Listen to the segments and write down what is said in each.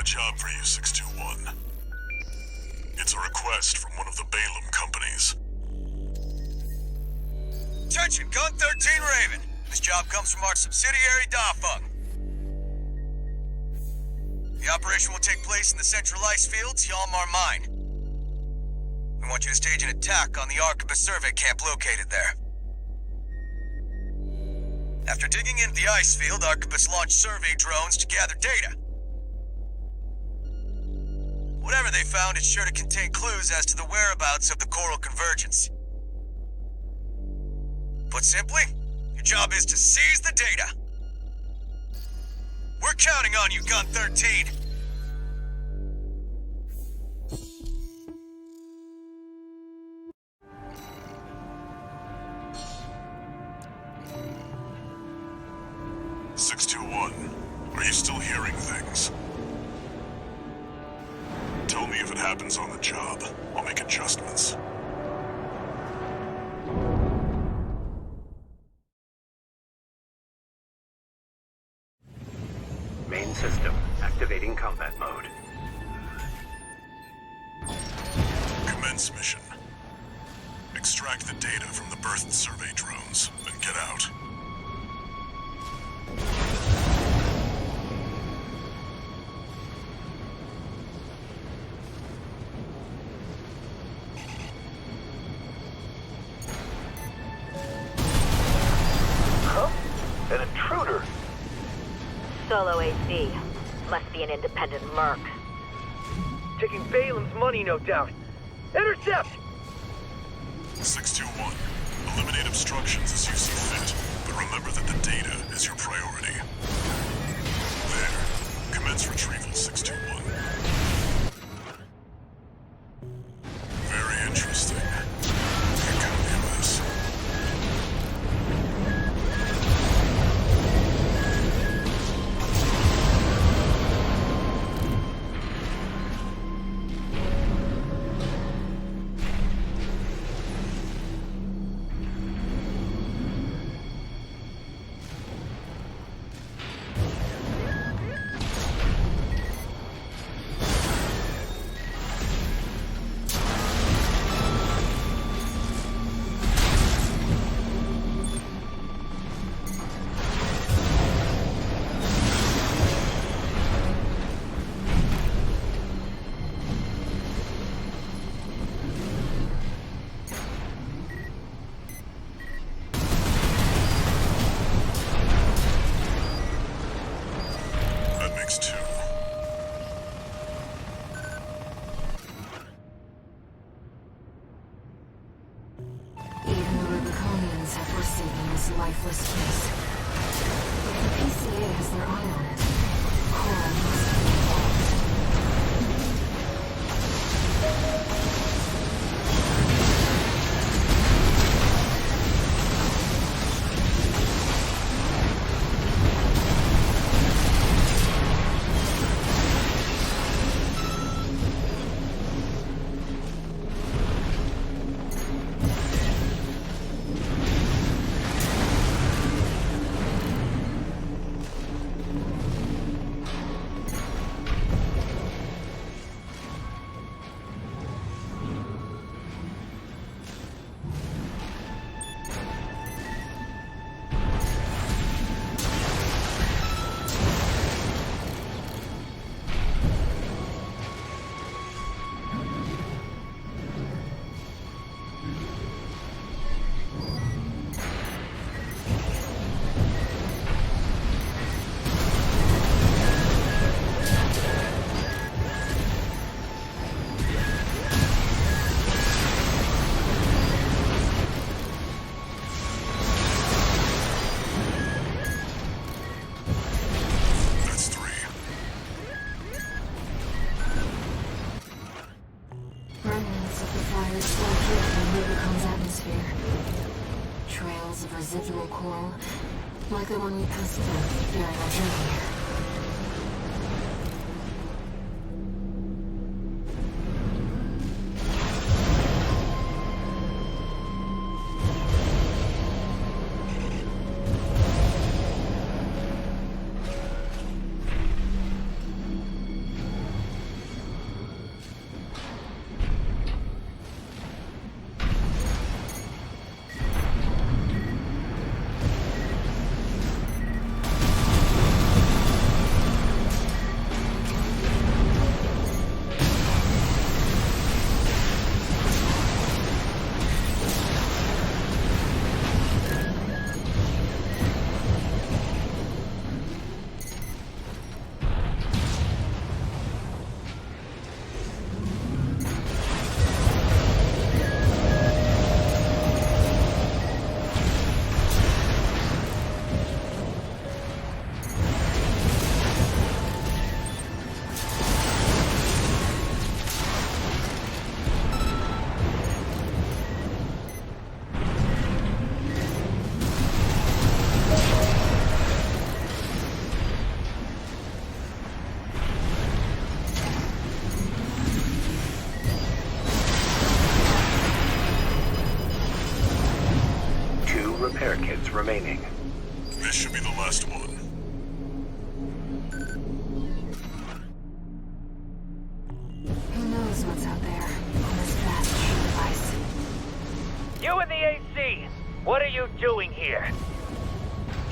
job for you, 621. It's a request from one of the Balaam companies. Attention, Gun 13 Raven. This job comes from our subsidiary, Dafeng. The operation will take place in the central ice fields, Yalmar Mine. We want you to stage an attack on the Arquebus survey camp located there. After digging into the ice field, Arquebus launched survey drones to gather data. Whatever they found is sure to contain clues as to the whereabouts of the coral convergence. Put simply, your job is to seize the data. We're counting on you, Gun 13. Are you still hearing things? Tell me if it happens on the job. I'll make adjustments. Main system activating combat mode. Commence mission. Extract the data from the birth survey drones, then get out. An intruder? Solo AC. Must be an independent merc. Taking Balaam's money, no doubt. Intercept! 621. Eliminate obstructions as you see fit, but remember that the data is your priority. There. Commence retrieval, 621. Very interesting. Can't copy this. Lifeless case. If the PCA has their eye on it, Cora must be residual coral, like the one we passed through during our journey here. kits remaining. This should be the last one. Who knows what's out there on this vast sheet of ice? You and the AC! What are you doing here?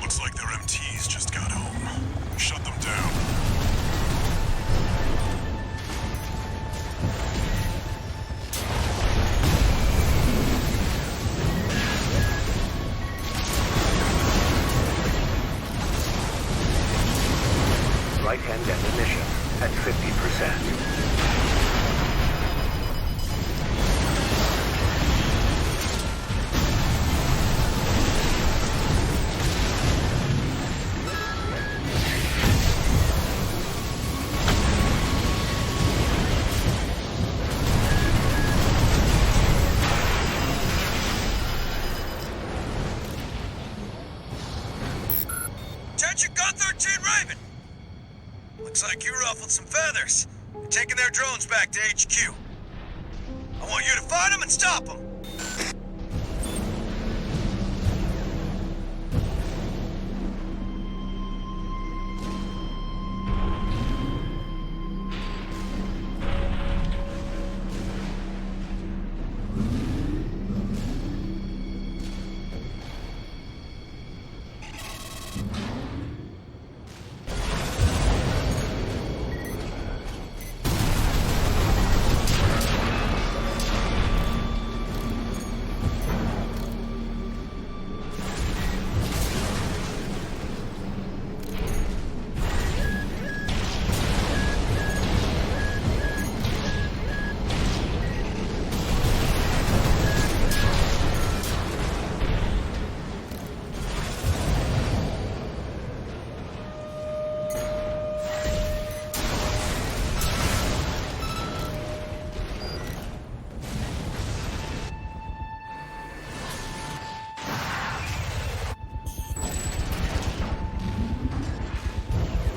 Looks like their MTs just got home. Shut them down. Right-hand ammunition at 50%. Attention, Gun 13 Raven! Looks like you ruffled some feathers. You're taking their drones back to HQ. I want you to find them and stop them.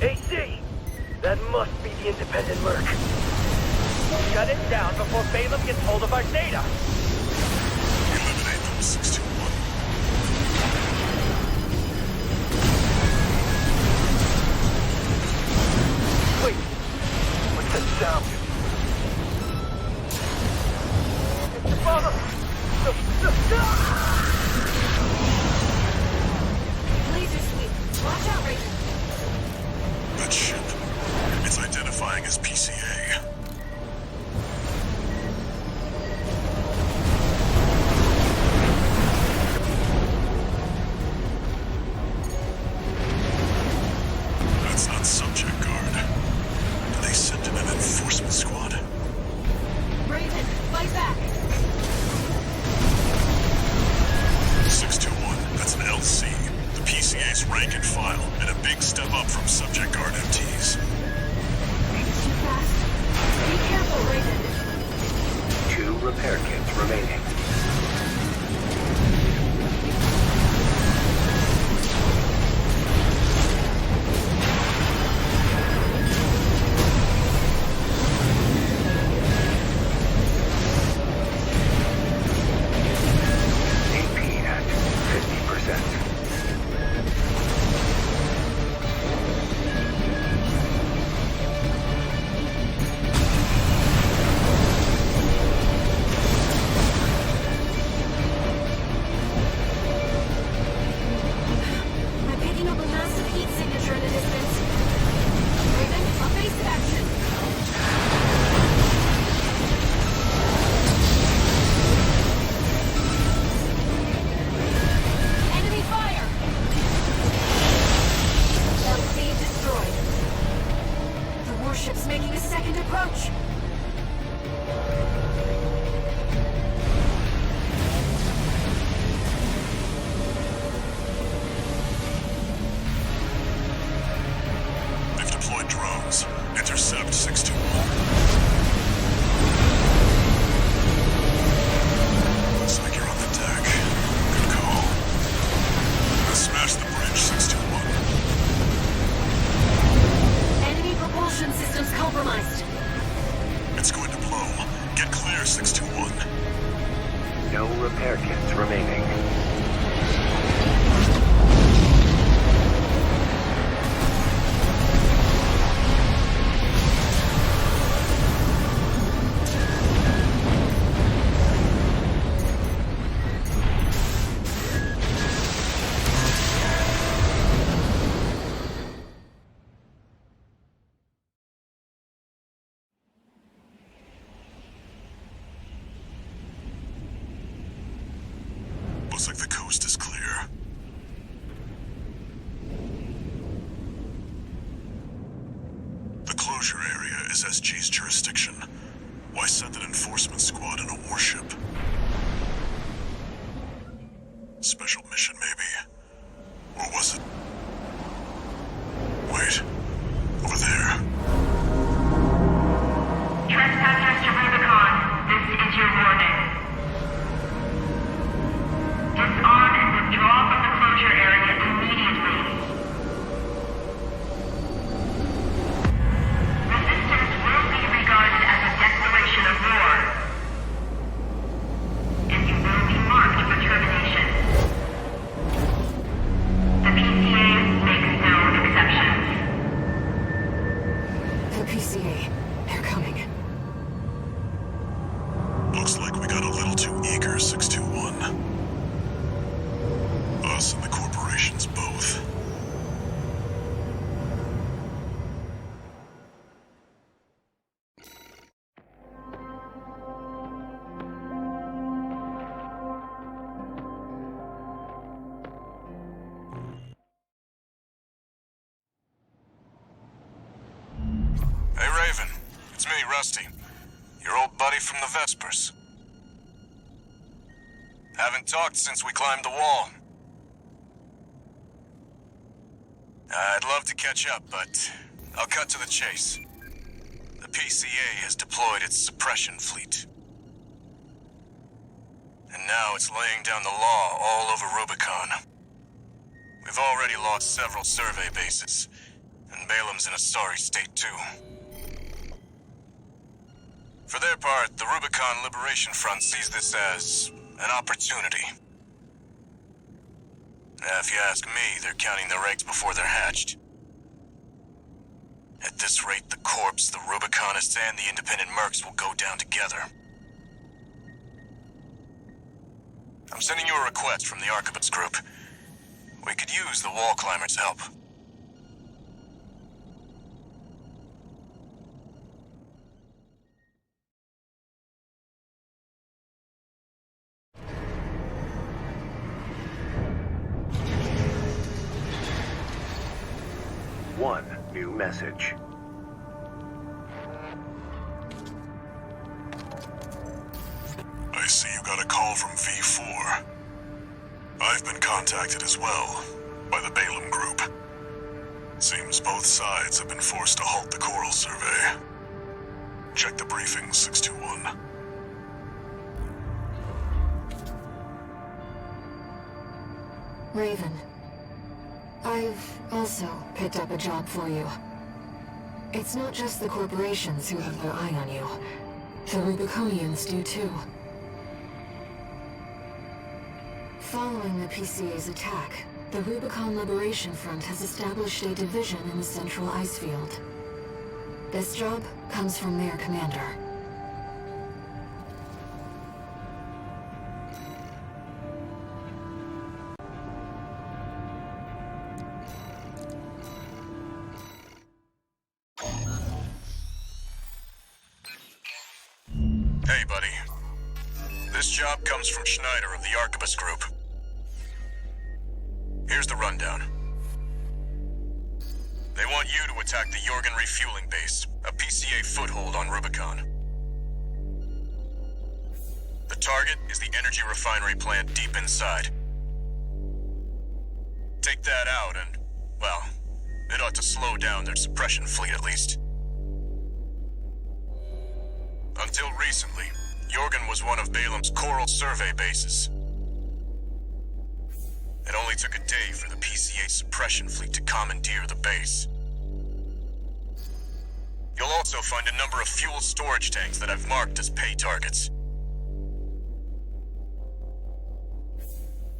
AC! That must be the independent merc. Shut it down before Balaam gets hold of our data! Eliminate them, 621. Wait! What's that sound? It's the bottom! Laser sweep. Watch out, Raven. That ship. It's identifying as PCA. That's not subject guard. Do they send in an enforcement squad? Raven, fight back. 621, that's an LC. The PCA's rank and file, and a big step up from subject guard MTs. Too fast. Be careful, Raven. 2 repair kits remaining. AP at 50%. I'm picking up a massive heat signature in the distance. Raven, evasive action. Enemy fire! LC destroyed. The warship's making a second approach. They've deployed drones. Intercept 621. Looks like you're on the deck. Good call. Smash the bridge, 621. Enemy propulsion systems compromised. It's going to blow. Get clear, 621. No repair kits remaining. Looks like the coast is clear. The closure area is SG's jurisdiction. Why send an enforcement squad in a warship? Special mission, maybe? Or was it? Wait. Over there. Trespassers to Rubicon, this is your warning. Disarm and withdraw from the closure area immediately. Resistance will be regarded as a declaration of war. And you will be marked for termination. The PCA makes no exceptions. The PCA. They're coming. Looks like we got a little too eager, 621. Us and the corporations both. Hey, Raven. It's me, Rusty. Your old buddy from the Vespers. Haven't talked since we climbed the wall. I'd love to catch up, but I'll cut to the chase. The PCA has deployed its suppression fleet. And now it's laying down the law all over Rubicon. We've already lost several survey bases, and Balam's in a sorry state too. For their part, the Rubicon Liberation Front sees this as an opportunity. If you ask me, they're counting their eggs before they're hatched. At this rate, the Corps, the Rubiconists, and the independent mercs will go down together. I'm sending you a request from the Arquebus group. We could use the wall climbers' help. One new message. I see you got a call from V4. I've been contacted as well, by the Balam group. Seems both sides have been forced to halt the coral survey. Check the briefing, 621. Raven. I've also picked up a job for you. It's not just the corporations who have their eye on you. The Rubiconians do too. Following the PCA's attack, the Rubicon Liberation Front has established a division in the Central Ice Field. This job comes from their commander. Hey, buddy. This job comes from Schneider of the Arquebus group. Here's the rundown. They want you to attack the Jorgen refueling base, a PCA foothold on Rubicon. The target is the energy refinery plant deep inside. Take that out and, well, it ought to slow down their suppression fleet at least. Until recently, Jorgen was one of Balam's coral survey bases. It only took a day for the PCA suppression fleet to commandeer the base. You'll also find a number of fuel storage tanks that I've marked as pay targets.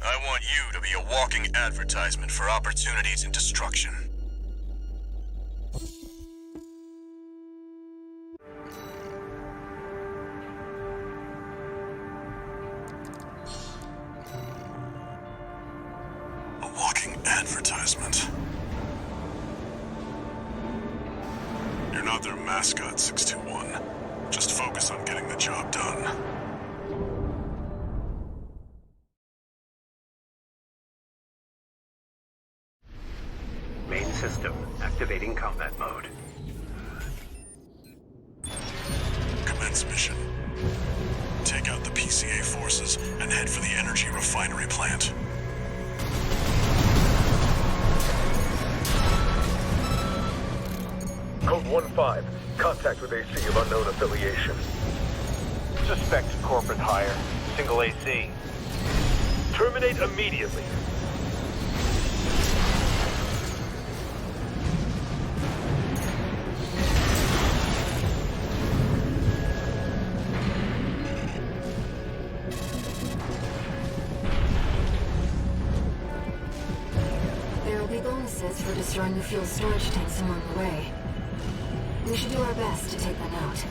I want you to be a walking advertisement for opportunities in destruction. A walking advertisement. You're not their mascot, 621. Just focus on getting the job done. system. Activating combat mode. Commence mission. Take out the PCA forces and head for the energy refinery plant. Code 1-5. Contact with AC of unknown affiliation. Suspect corporate hire. Single AC. Terminate immediately. There will be bonuses for destroying the fuel storage tanks along the way. We should do our best to take them out.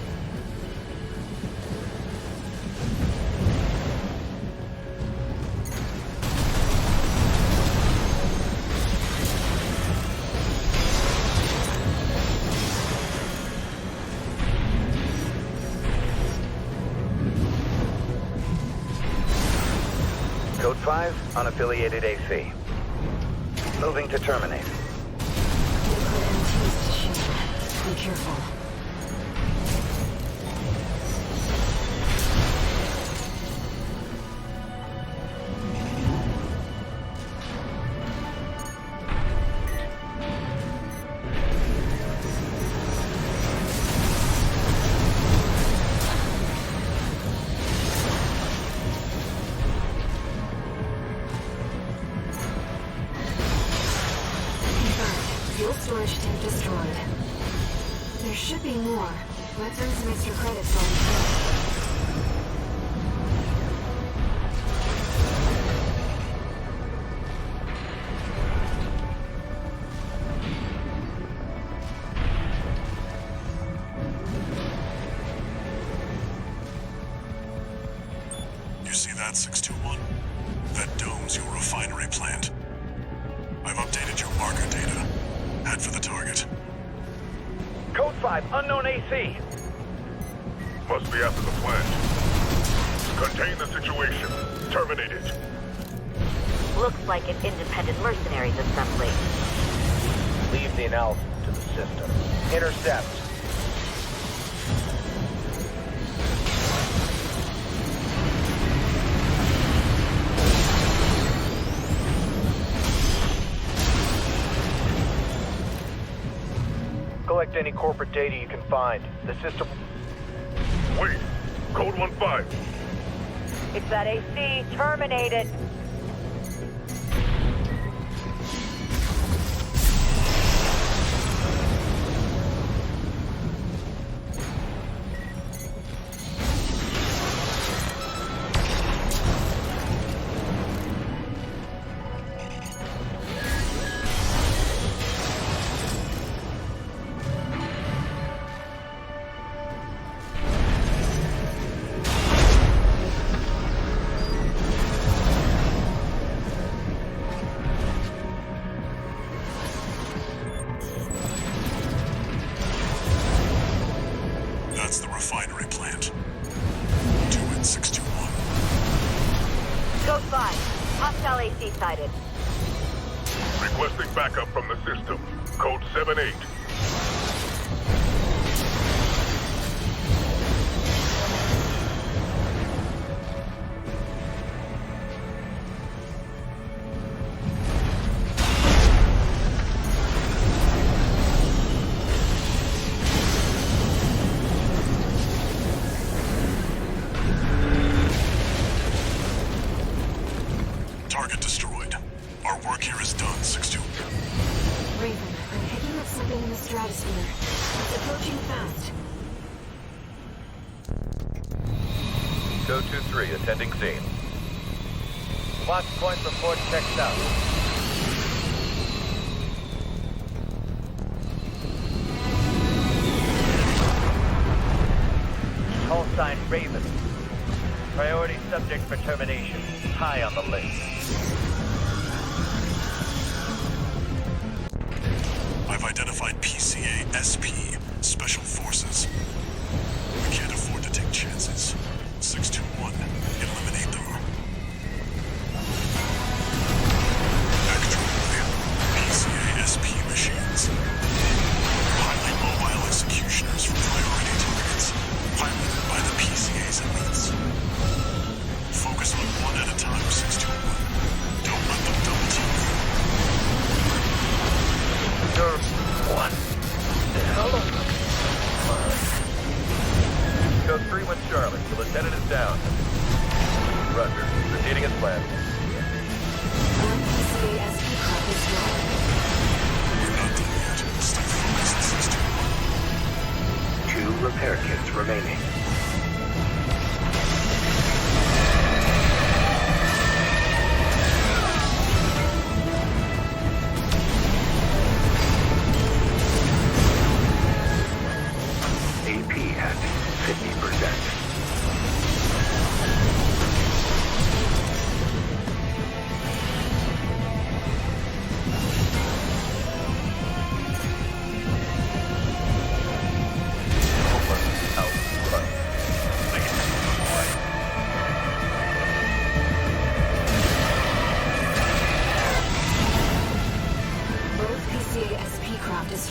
Code 5, unaffiliated AC. Moving to terminate. We'll put MTs to shame. Be careful. Fuel storage tank destroyed. There should be more. Let's earn some extra credits on the You see that, 621? That dome's your refinery plant. I've updated your marker data. Head for the target. Code 5, unknown AC. Must be after the plant. Contain the situation. Terminate it. Looks like an independent mercenaries assembly. Leave the analysis to the system. Intercept. Collect any corporate data you can find. The system... Wait. Code 1-5. It's that AC. Terminate it. That's the refinery plant. Do it, 621. Code 5. Hostile AC sighted. Requesting backup from the system. Code 7-8. Target destroyed. Our work here is done, 621. Raven, I'm picking up something in the stratosphere. It's approaching fast. Code 2-3, attending scene. Watch point report checked out. Call sign Raven. Priority subject for termination. High on the list. I've identified PCA SP, Special Forces. We can't afford to take chances. 621, eliminate them. Extra PCA SP machine.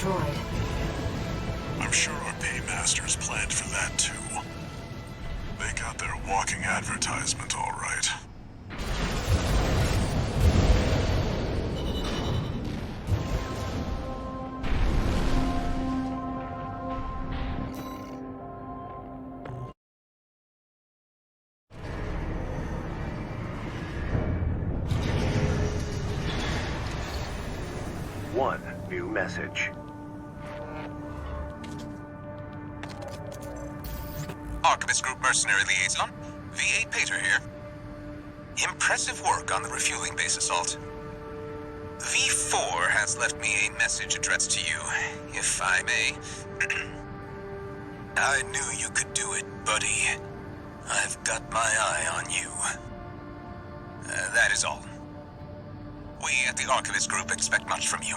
destroyed. I'm sure our paymasters planned for that too. They got their walking advertisement all right. One new message. Archivist Group Mercenary Liaison, V8 Pater here. Impressive work on the refueling base assault. V4 has left me a message addressed to you, if I may. I knew you could do it, buddy. I've got my eye on you. That is all. We at the Archivist Group expect much from you.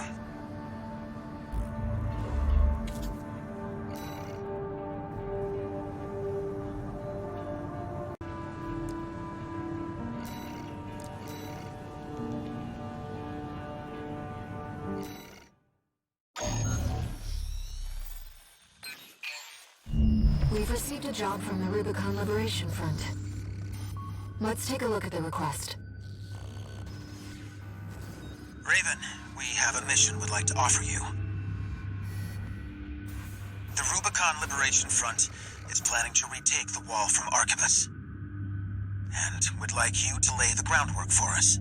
We've received a job from the Rubicon Liberation Front. Let's take a look at the request. Raven, we have a mission we'd like to offer you. The Rubicon Liberation Front is planning to retake the wall from Archivus. And would like you to lay the groundwork for us.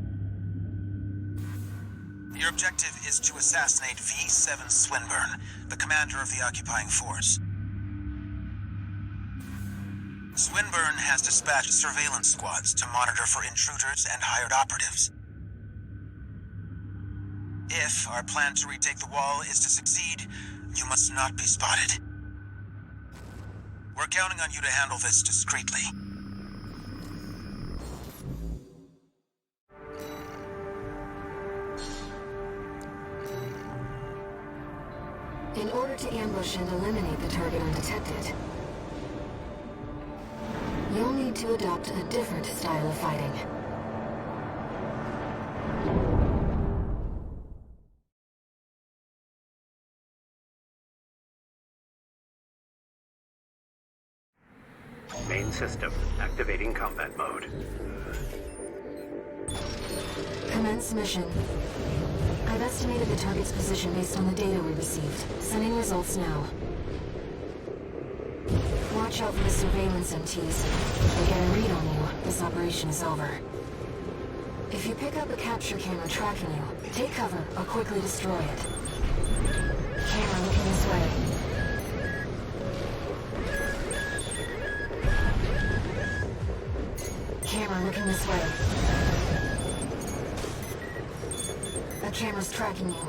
Your objective is to assassinate V7 Swinburne, the commander of the occupying force. Swinburne has dispatched surveillance squads to monitor for intruders and hired operatives. If our plan to retake the wall is to succeed, you must not be spotted. We're counting on you to handle this discreetly. In order to ambush and eliminate the target undetected, you'll need to adopt a different style of fighting. Main system activating combat mode. Commence mission. I've estimated the target's position based on the data we received. Sending results now. Watch out for the surveillance MTs. If they get a read on you, this operation is over. If you pick up a capture camera tracking you, take cover or quickly destroy it. Camera looking this way. Camera looking this way. A camera's tracking you.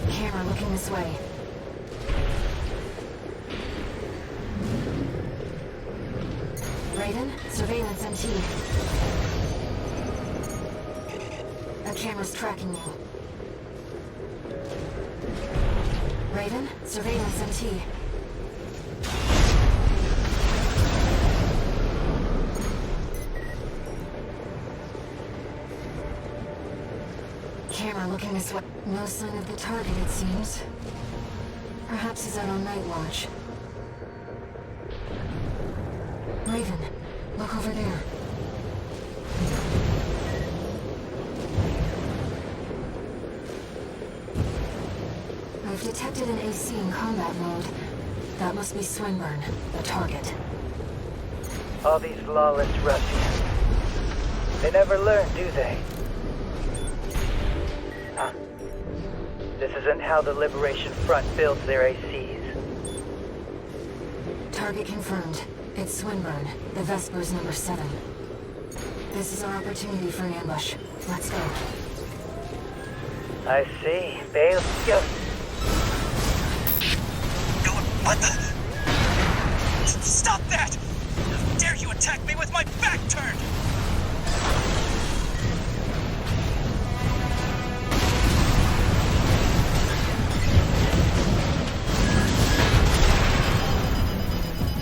Camera looking this way. Raven, surveillance MT. A camera's tracking you. Raven, surveillance MT. Camera looking this way. No sign of the target, it seems. Perhaps he's out on night watch. Raven, look over there. I've detected an AC in combat mode. That must be Swinburne, the target. All these lawless ruffians. They never learn, do they? Huh? This isn't how the Liberation Front builds their ACs. Target confirmed. It's Swinburne, the Vespers number 7. This is our opportunity for an ambush. Let's go. I see. Bale. Yo. What the? Stop that! How dare you attack me with my back turned!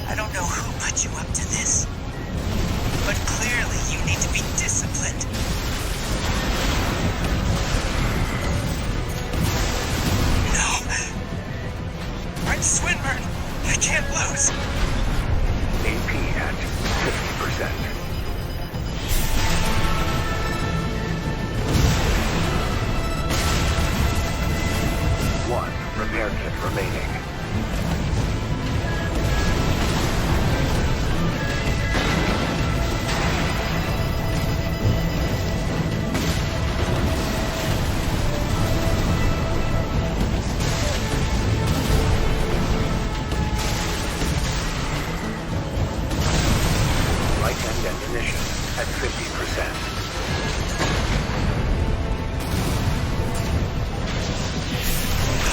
I don't know who put you up to this, but clearly you need to be disciplined. remaining. Right-hand ammunition at 50%.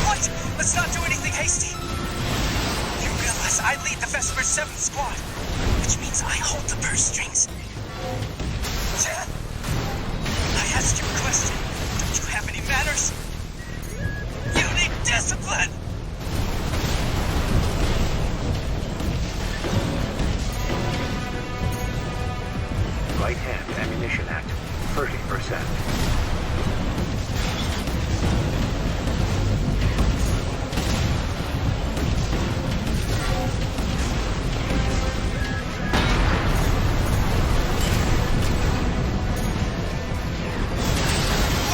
What? Let's not do anything hasty. You realize I lead the Vesper's 7th Squad, which means I hold the purse strings. I asked you a question. Don't you have any manners? You need discipline! Right-hand ammunition at 30%.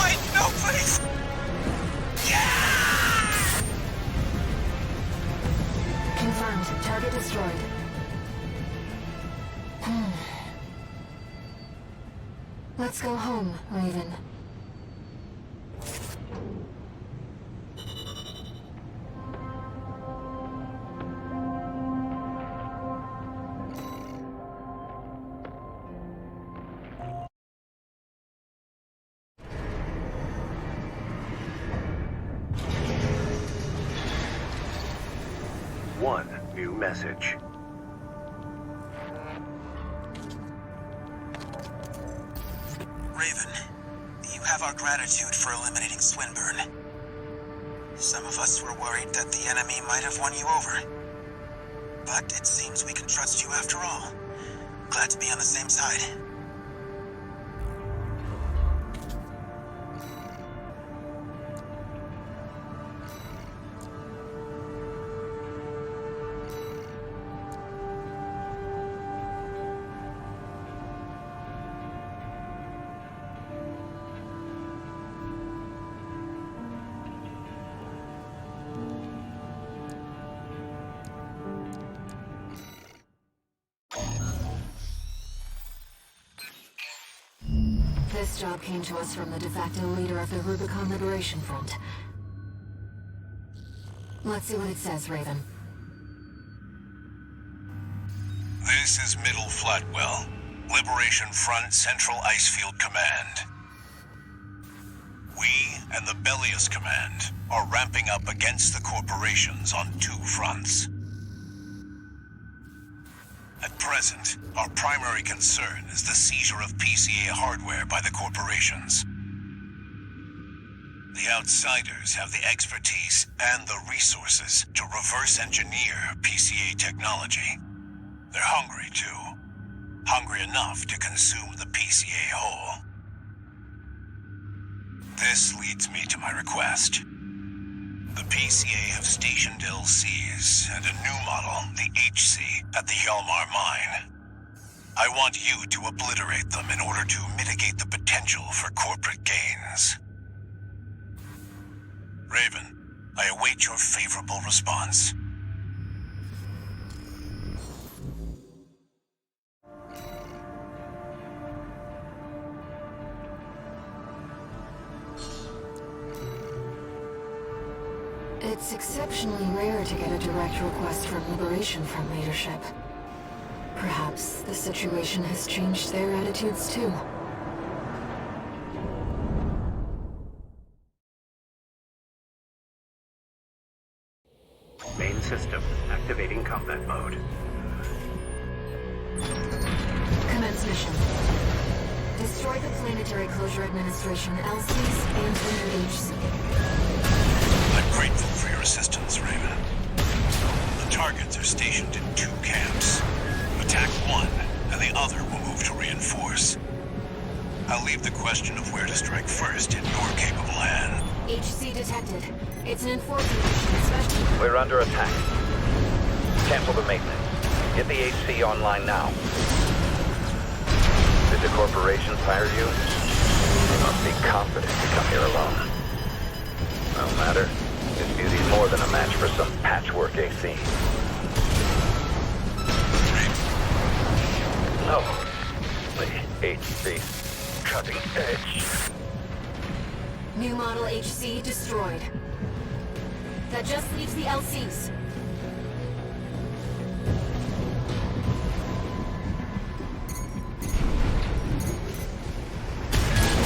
Wait, no, please! Confirmed. Target destroyed. Let's go home, Raven. One new message. Raven, you have our gratitude for eliminating Swinburne. Some of us were worried that the enemy might have won you over. But it seems we can trust you after all. Glad to be on the same side. This job came to us from the de facto leader of the Rubicon Liberation Front. Let's see what it says, Raven. This is Middle Flatwell, Liberation Front Central Icefield Command. We and the Bellius Command are ramping up against the corporations on two fronts. At present, our primary concern is the seizure of PCA hardware by the corporations. The outsiders have the expertise and the resources to reverse engineer PCA technology. They're hungry, too. Hungry enough to consume the PCA whole. This leads me to my request. The PCA have stationed LCs and a new model, the HC, at the Hjalmar mine. I want you to obliterate them in order to mitigate the potential for corporate gains. Raven, I await your favorable response. It's exceptionally rare to get a direct request from Liberation Front leadership. Perhaps the situation has changed their attitudes too. Main system activating combat mode. Commence mission. Destroy the Planetary Closure Administration LCs and the HC. I'm grateful for your assistance, Raven. The targets are stationed in two camps. Attack one, and the other will move to reinforce. I'll leave the question of where to strike first in your capable hand. HC detected. It's an enforcement mission, especially... We're under attack. Cancel the maintenance. Get the HC online now. Did the corporations hire you? You must be confident to come here alone. No matter. This duty's more more than a match for some patchwork AC. No. The HC. Cutting edge. New model HC destroyed. That just leaves the LCs.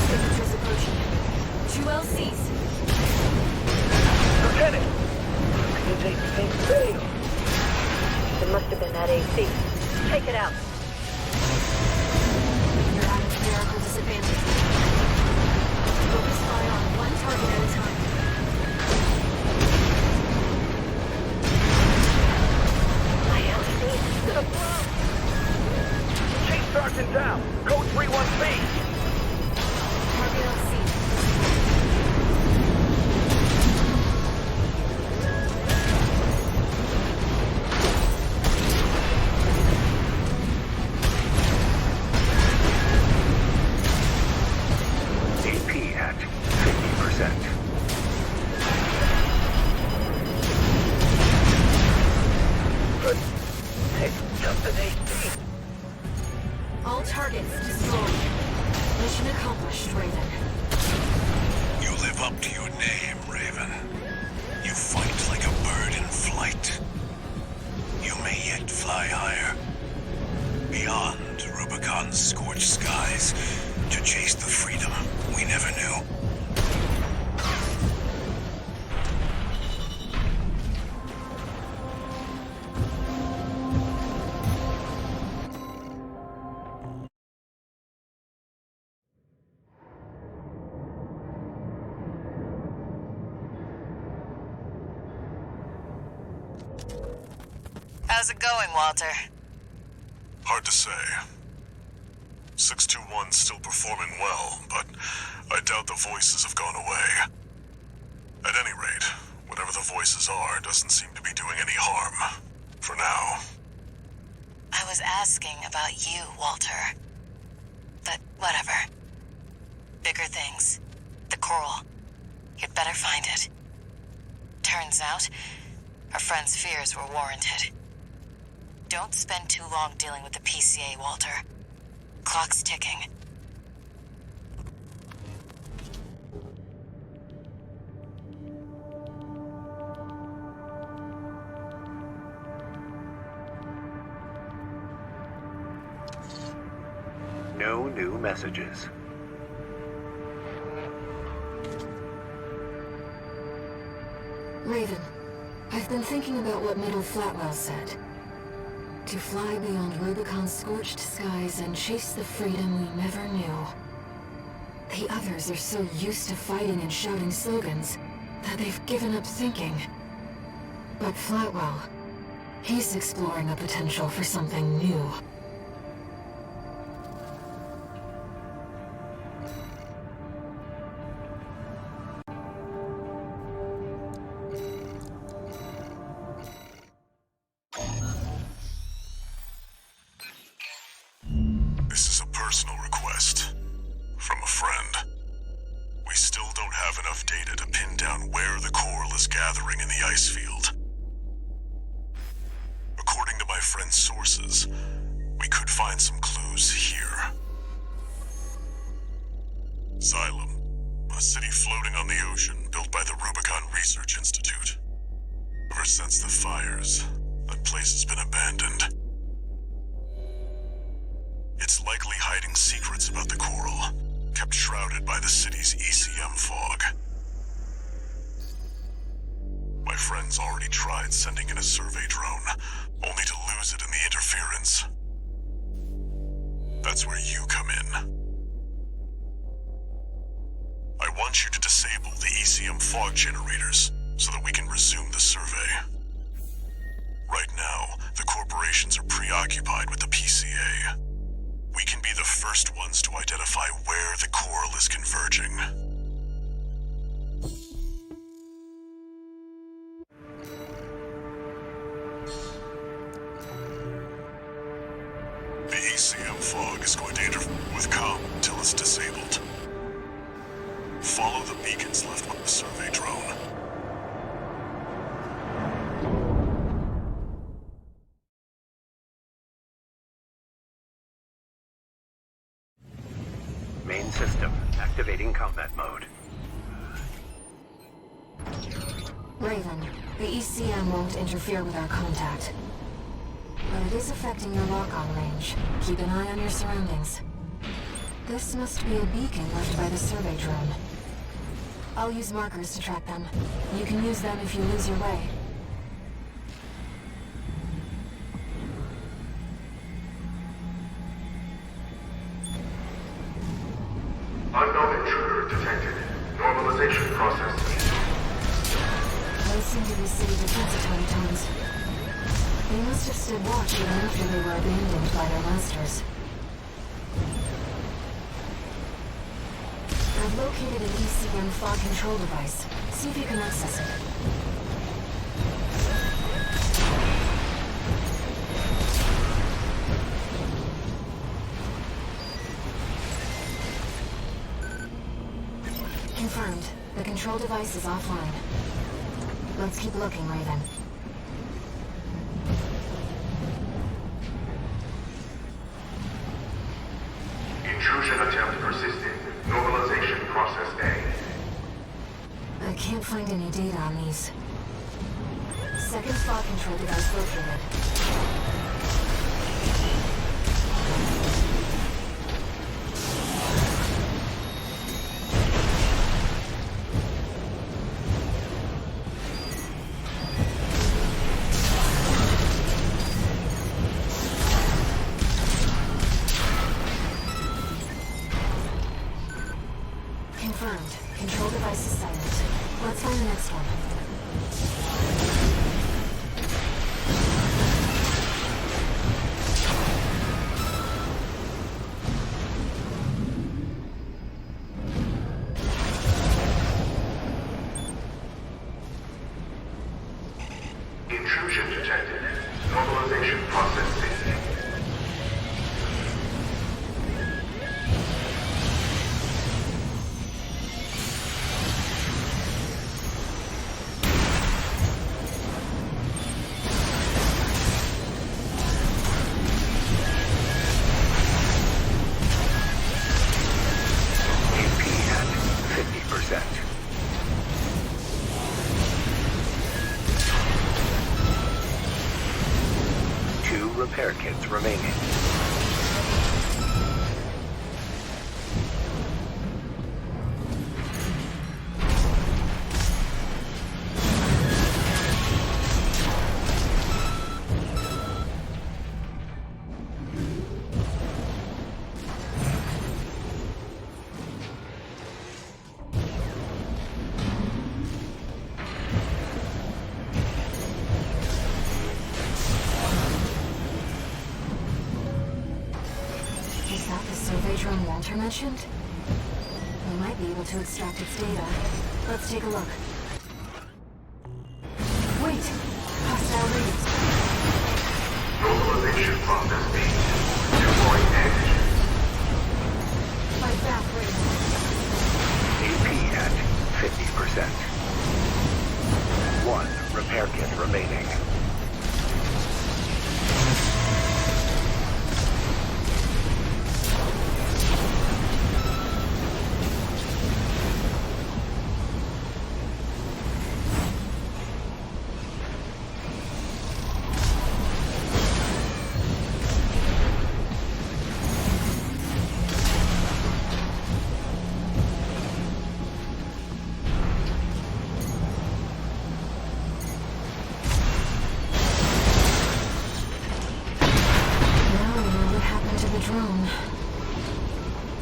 Signatures approaching. 2 LCs. Lieutenant! His AC failed. It must have been that AC. Take it out. You're at a numerical disadvantage. Focus fire on one target at a time. My LC. The blow! Chief Sergeant down! Code 31B! Target LC. AP at 50%. But it's just an AC. All targets destroyed. Mission accomplished, Raven. You live up to your name, Raven. You fight like a bird in flight. You may yet fly higher. Beyond Rubicon's scorched skies to chase the freedom we never knew. How's it going, Walter? Hard to say. 621's still performing well, but I doubt the voices have gone away. At any rate, whatever the voices are doesn't seem to be doing any harm. For now. I was asking about you, Walter. But whatever. Bigger things. The coral. You'd better find it. Turns out, our friend's fears were warranted. Don't spend too long dealing with the PCA, Walter. Clock's ticking. No new messages. Raven, I've been thinking about what Middle Flatwell said. To fly beyond Rubicon's scorched skies and chase the freedom we never knew. The others are so used to fighting and shouting slogans that they've given up thinking. But Flatwell, he's exploring the potential for something new. This is a personal request. From a friend. We still don't have enough data to pin down where the coral is gathering in the ice field. According to my friend's sources, we could find some clues here. Xylem, a city floating on the ocean built by the Rubicon Research Institute. Ever since the fires, that place has been abandoned. It's likely hiding secrets about the coral, kept shrouded by the city's ECM fog. My friend's already tried sending in a survey drone, only to lose it in the interference. That's where you come in. I want you to disable the ECM fog generators so that we can resume the survey. Right now, the corporations are preoccupied with the PCA. We can be the first ones to identify where the coral is converging. The ECM fog is going to interfere with comm until it's disabled. Follow the beacons left by the survey drone. combat mode. Raven, the ECM won't interfere with our contact. But it is affecting your lock-on range. Keep an eye on your surroundings. This must be a beacon left by the survey drone. I'll use markers to track them. You can use them if you lose your way. Unknown intruder detected. Normalization process. Those seem to be city defense automatons. They must have stood watch even after they were abandoned by their masters. I've located an ECM fog control device. See if you can access it. Confirmed. The control device is offline. Let's keep looking, Raven. Intrusion attempt persisting. Normalization process A. I can't find any data on these. Second fog control device located. Confirmed. Control device is silent. Let's find the next one. Intrusion detected. Normalization process C. Repair kits remaining. Drone Walter mentioned? We might be able to extract its data. Let's take a look. Wait! Hostile readings. Normalization process B. Deploying antigen. Fight back, Raven. AP at 50%. 1 repair kit remaining.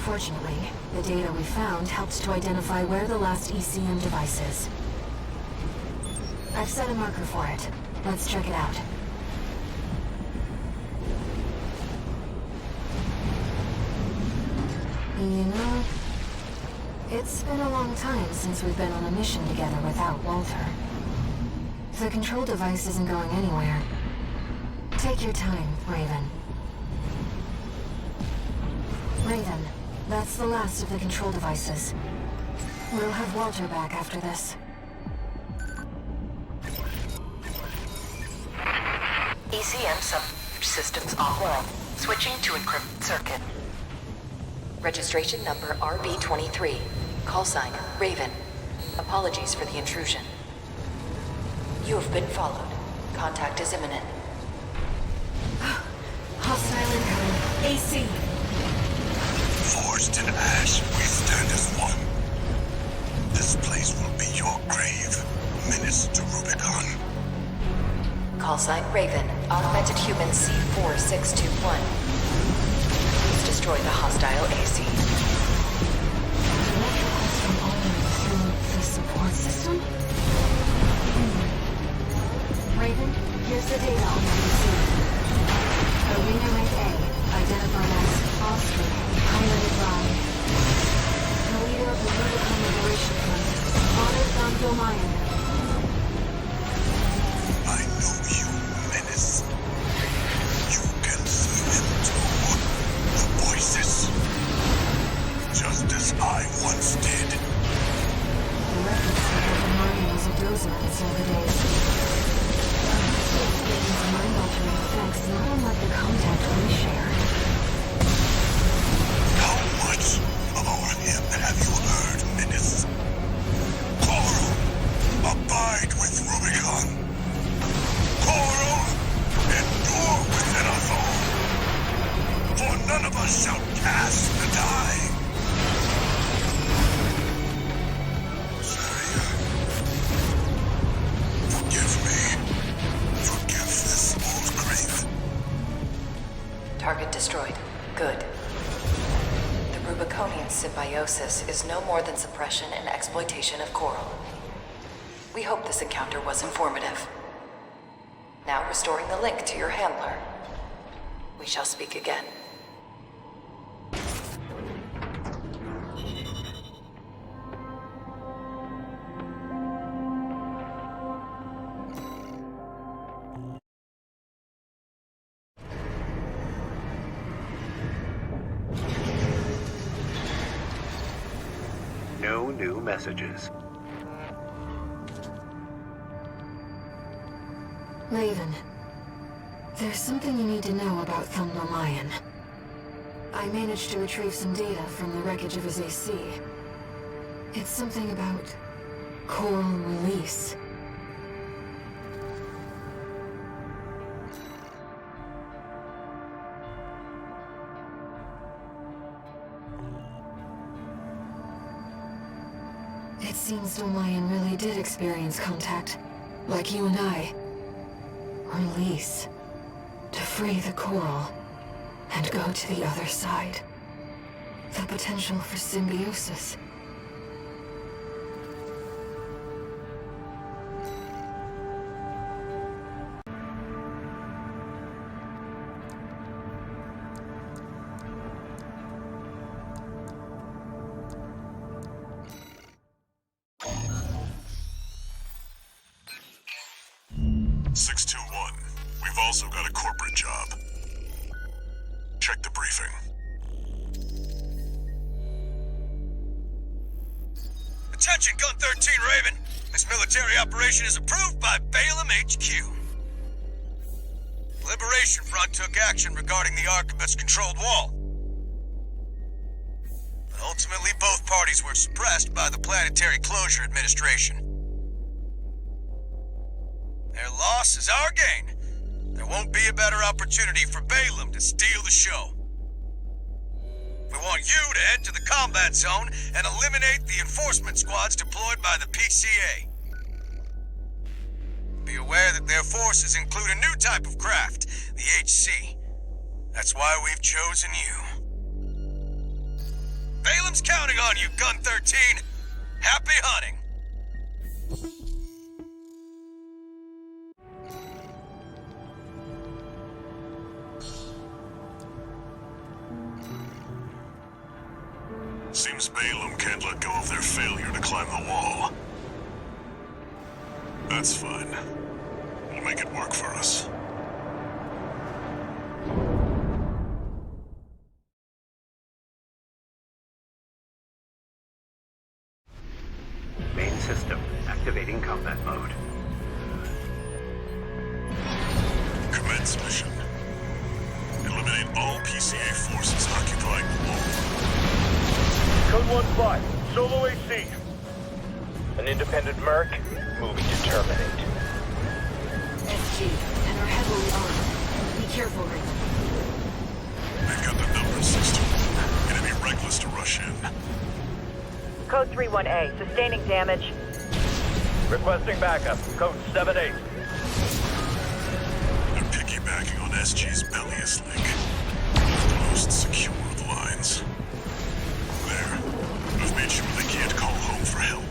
Fortunately, the data we found helps to identify where the last ECM device is. I've set a marker for it. Let's check it out. You know, it's been a long time since we've been on a mission together without Walter. The control device isn't going anywhere. Take your time, Raven. Raven, that's the last of the control devices. We'll have Walter back after this. ECM subsystems offline. Switching to encrypted circuit. Registration number RB23. Call sign, Raven. Apologies for the intrusion. You have been followed. Contact is imminent. Hostile incoming. AC. Forged in ash, we stand as one. This place will be your grave. Menace to Rubicon. Call sign, Raven. Augmented human C4621. Please destroy the hostile AC. From Ulrich through the support system? Raven, here's the data on the PC. Arena Rank A, identified as Oscar, piloted by the leader of the Rubicon Liberation Front, Father Mayan. I know you, Menace. You can see them too. The voices. Just as I once did. The records say that the Mayan was a dozer in Silver Days. Experience mind-altering effects not unlike the contact we shared. How much about him have you heard, Menace? Coral, abide with Rubicon. Coral, endure within us all. For none of us shall cast the die. Saria, forgive me. Forgive this old grave. Target destroyed. Good. The Rubiconian symbiosis is no more than suppression and exploitation of Coral. We hope this encounter was informative. Now restoring the link to your handler. We shall speak again. No new messages. Raven, there's something you need to know about Thunder Mayan. I managed to retrieve some data from the wreckage of his AC. It's something about coral release. It seems Domayan really did experience contact, like you and I. Release. To free the coral, and go to the other side. The potential for symbiosis. We've also got a corporate job. Check the briefing. Attention, Gun 13 Raven. This military operation is approved by Balaam HQ. Liberation Front took action regarding the Arquebus-controlled wall. Ultimately, both parties were suppressed by the Planetary Closure Administration. Their loss is our gain. There won't be a better opportunity for Balaam to steal the show. We want you to head to the combat zone and eliminate the enforcement squads deployed by the PCA. Be aware that their forces include a new type of craft, the HC. That's why we've chosen you. Balaam's counting on you, Gun 13. Happy hunting. Seems Balaam can't let go of their failure to climb the wall. That's fine. We'll make it work for us. Main system activating combat mode. Commence mission. Eliminate all PCA forces occupying the wall. Code 1-5. Solo AC. An independent merc, moving to terminate. SG, and they're heavily armed. Be careful, Raven. They've got the number 621. Gonna be reckless to rush in. Code 31A, sustaining damage. Requesting backup. Code 7-8. They're piggybacking on SG's belliest link. The most secure of lines. There. I've made sure they can't call home for help.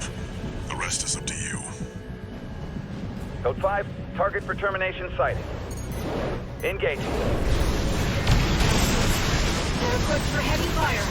The rest is up to you. Code 5, target for termination sighted. Engaging. They're equipped for heavy fire.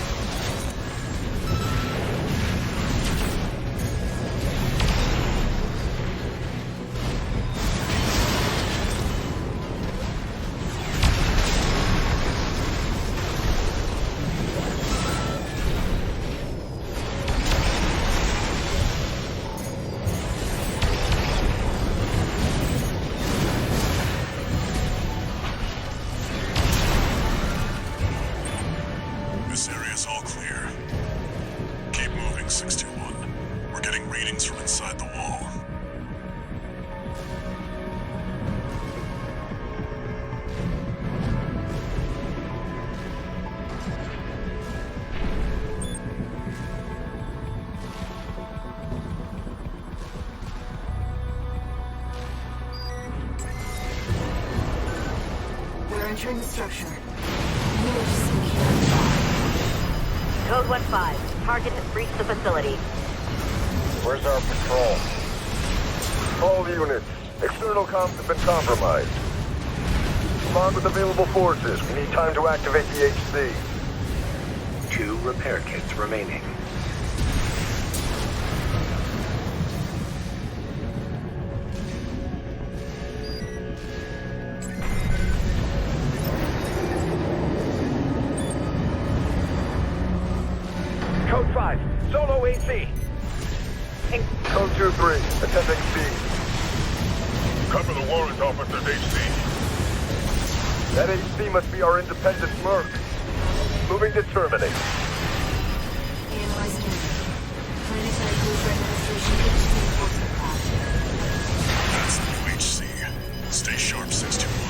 This area's all clear. Keep moving, 621. We're getting readings from inside the wall. We're entering the structure. You will just secure. Code 1-5, target has breached the facility. Where's our patrol? All units. External comms have been compromised. Respond with available forces. We need time to activate the HC. 2 repair kits remaining. Code 5, Solo AC. Code 2-3, attending C. Cover the warrant officer's HC. That HC must be our independent merc. Moving to terminate. Analyze data. Planetary Cruiser Administration HC enforcement craft. That's the new HC. Stay sharp, 621.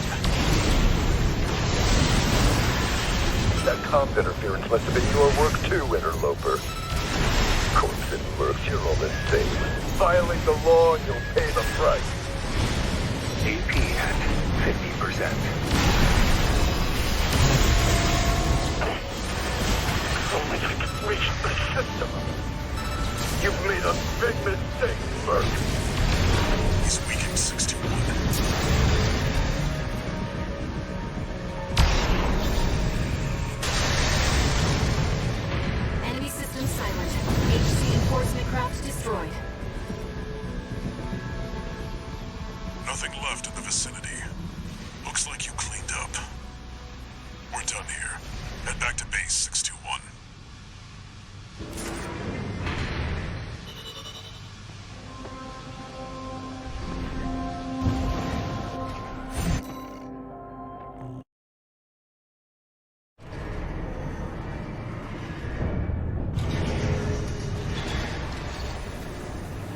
That comms interference must have been your work too, interloper. Corps and mercs, you're all the same. Violate the law and you'll pay the price. AP at 50%. Only I can reach the system. You've made a big mistake, merc. He's weakened, 621. Enemy system silent. HC enforcement craft destroyed. Nothing left in the vicinity. Looks like you cleaned up. We're done here. Head back to base, 621.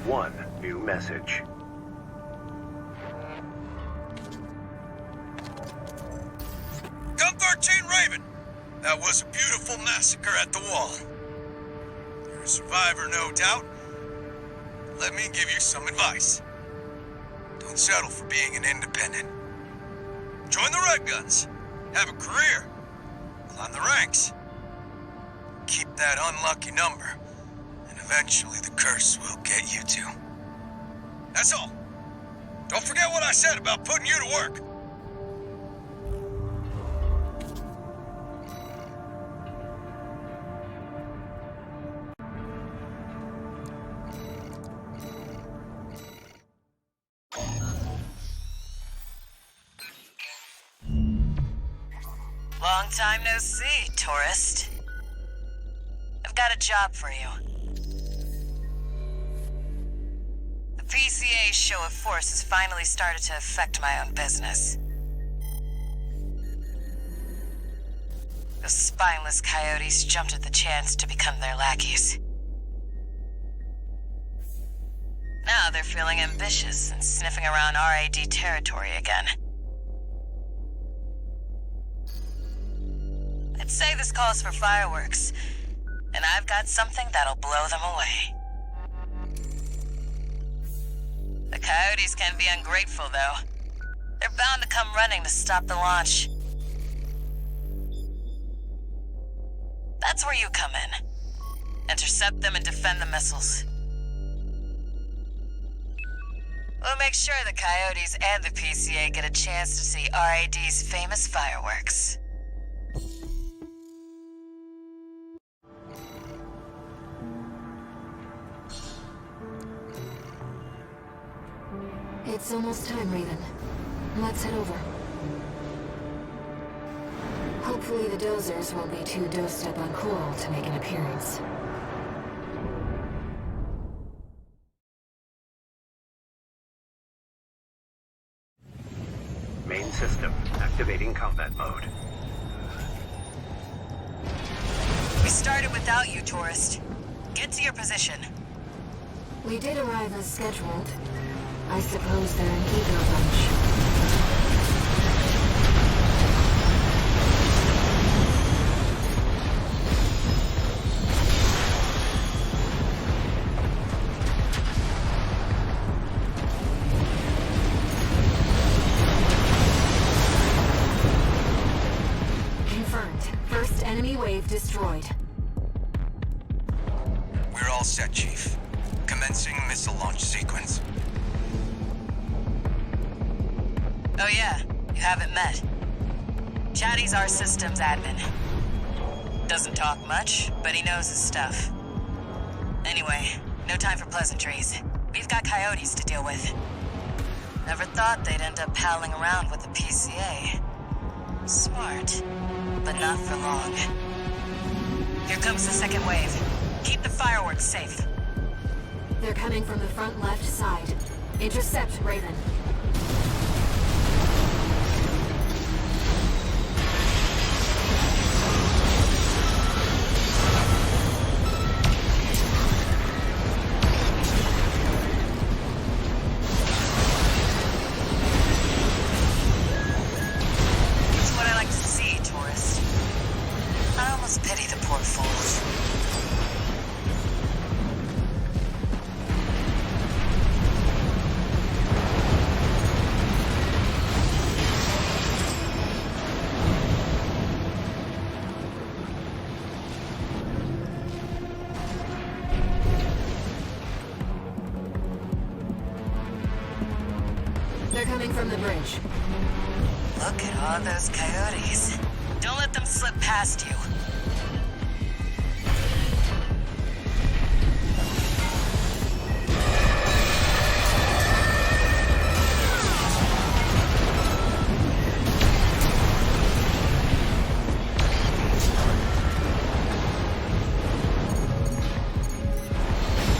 One new message. Gun 13 Raven! That was a beautiful massacre at the wall. You're a survivor, no doubt. Let me give you some advice. Don't settle for being an independent. Join the Red Guns. Have a career. Climb the ranks. Keep that unlucky number, and eventually the curse will get you too. That's all. Don't forget what I said about putting you to work. Long time no see, tourist. I've got a job for you. The PCA's show of force has finally started to affect my own business. Those spineless coyotes jumped at the chance to become their lackeys. they're feeling ambitious and sniffing around RAD territory again. I'd say this calls for fireworks, and I've got something that'll blow them away. The Coyotes can be ungrateful, though. They're bound to come running to stop the launch. That's where you come in. Intercept them and defend the missiles. We'll make sure the Coyotes and the PCA get a chance to see RAD's famous fireworks. It's almost time, Raven. Let's head over. Hopefully the dozers won't be too dosed up on coral to make an appearance. Main system activating combat mode. We started without you, tourist. Get to your position. We did arrive as scheduled. I suppose they're an eager bunch. Confirmed. First enemy wave destroyed. We're all set, Chief. Commencing missile launch sequence. Oh yeah, you haven't met. Chatty's our systems admin. Doesn't talk much, but he knows his stuff. Anyway, no time for pleasantries. We've got Coyotes to deal with. Never thought they'd end up palling around with the PCA. Smart, but not for long. Here comes the second wave. Keep the fireworks safe. They're coming from the front left side. Intercept, Raven. It's what I like to see, tourist. I almost pity the poor fools. They're coming from the bridge. Look at all those coyotes. Don't let them slip past you.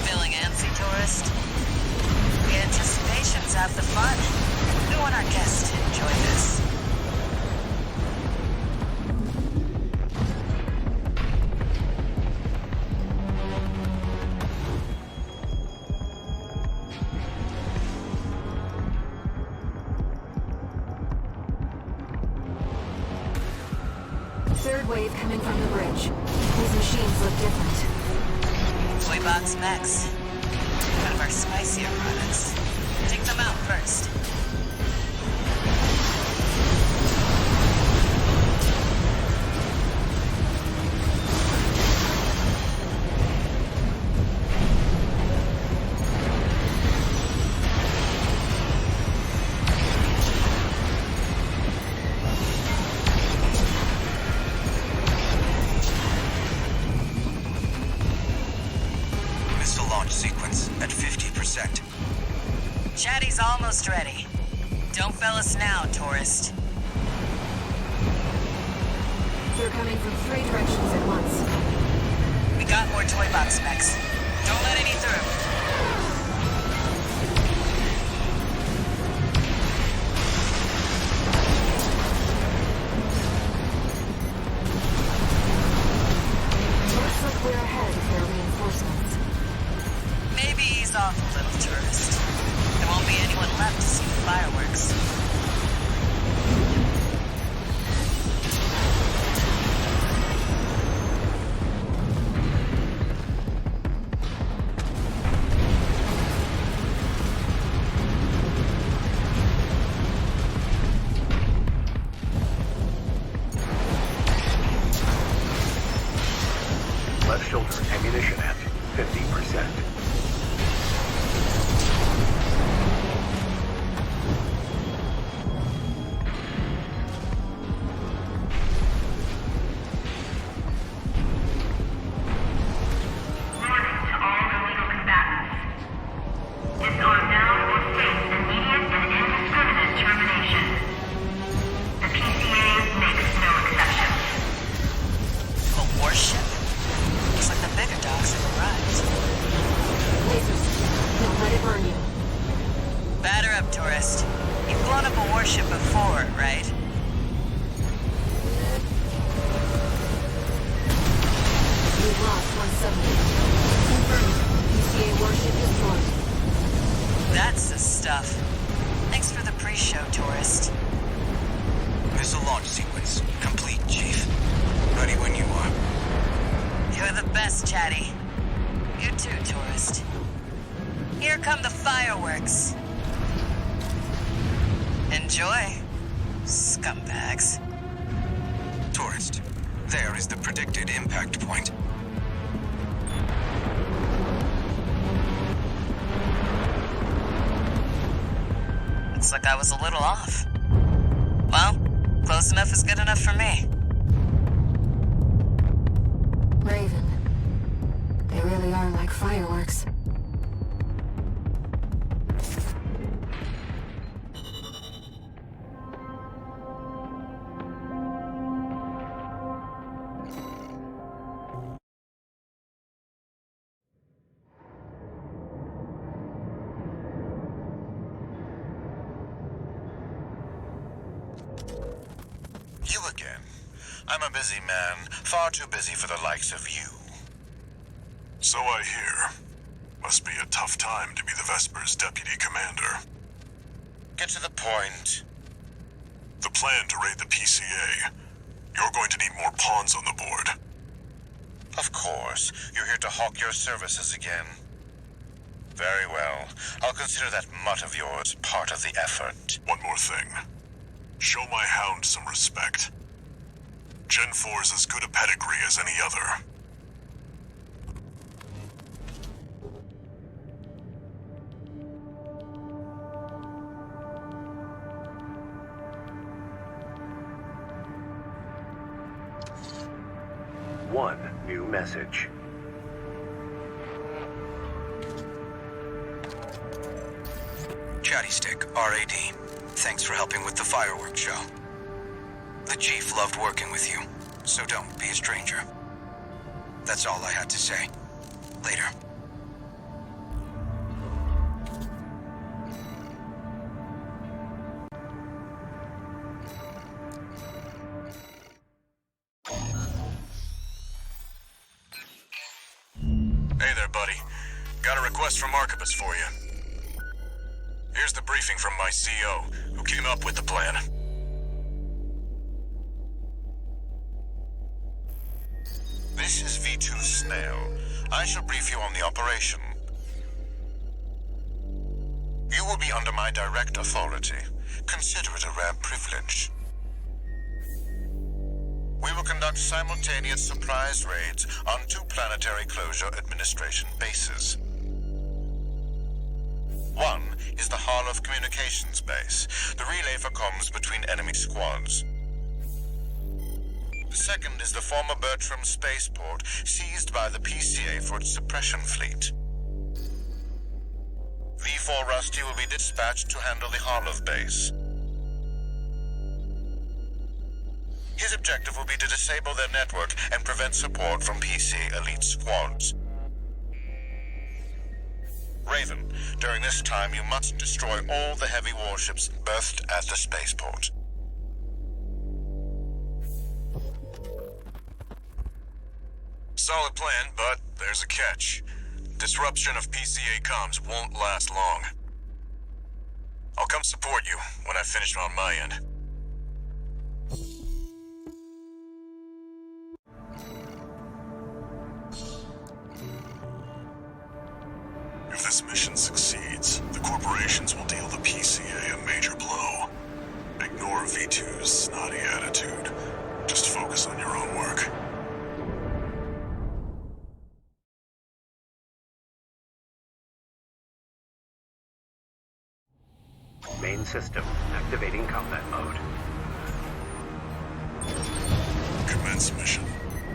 Feeling antsy, tourist? The anticipation's half the fun. We want our guests to enjoy this. Third wave coming from the bridge. These machines look different. Toy box mechs. One of our spicier products. Take them out first. Missile launch sequence at 50%. Chatty's almost ready. Don't fail us now, tourist. They're coming from 3 directions at once. We got more toy box mechs. Don't let any through. Looks like we're ahead of their reinforcements. Maybe ease off a little, tourist. There won't be anyone left to see the fireworks. Left shoulder ammunition at 50%. Warning to all illegal combatants. Disarm now or face immediate and indiscriminate termination. The PCA makes no exceptions. A warship? Looks like the bigger dogs have arrived. Lasers. Don't let it burn you. Batter up, tourist. You've blown up a warship before, right? We've lost 170. Confirmed. PCA warship destroyed. That's the stuff. Thanks for the pre-show, tourist. Missile launch sequence complete, Chief. Ready when you are. You're the best, Chatty. You too, tourist. Here come the fireworks. Enjoy, scumbags. Tourist, there is the predicted impact point. Looks like I was a little off. Well, close enough is good enough for me. Raven. They really are like fireworks. You again. I'm a busy man, far too busy for the likes of you. So I hear. Must be a tough time to be the Vesper's deputy commander. Get to the point. The plan to raid the PCA. You're going to need more pawns on the board. Of course, you're here to hawk your services again. Very well. I'll consider that mutt of yours part of the effort. One more thing. Show my hound some respect. Gen 4's as good a pedigree as any other. One new message. Chatty Stick, RAD. Thanks for helping with the fireworks show. The Chief loved working with you, so don't be a stranger. That's all I had to say. Later. Hey there, buddy. Got a request from Archibus for you. Here's the briefing from my CO, who came up with the plan. This is V2 Snail. I shall brief you on the operation. You will be under my direct authority. Consider it a rare privilege. We will conduct simultaneous surprise raids on 2 planetary closure administration bases. One is the Hall of Communications base, the relay for comms between enemy squads. The second is the former Bertram spaceport, seized by the PCA for its suppression fleet. V4 Rusty will be dispatched to handle the Harlov base. His objective will be to disable their network and prevent support from PC elite squads. Raven, during this time you must destroy all the heavy warships berthed at the spaceport. Solid plan, but there's a catch. Disruption of PCA comms won't last long. I'll come support you when I finish on my end. If this mission succeeds, the corporations will deal the PCA a major blow. Ignore V2's snotty attitude. Just focus on your own work. Main system activating combat mode. Commence mission.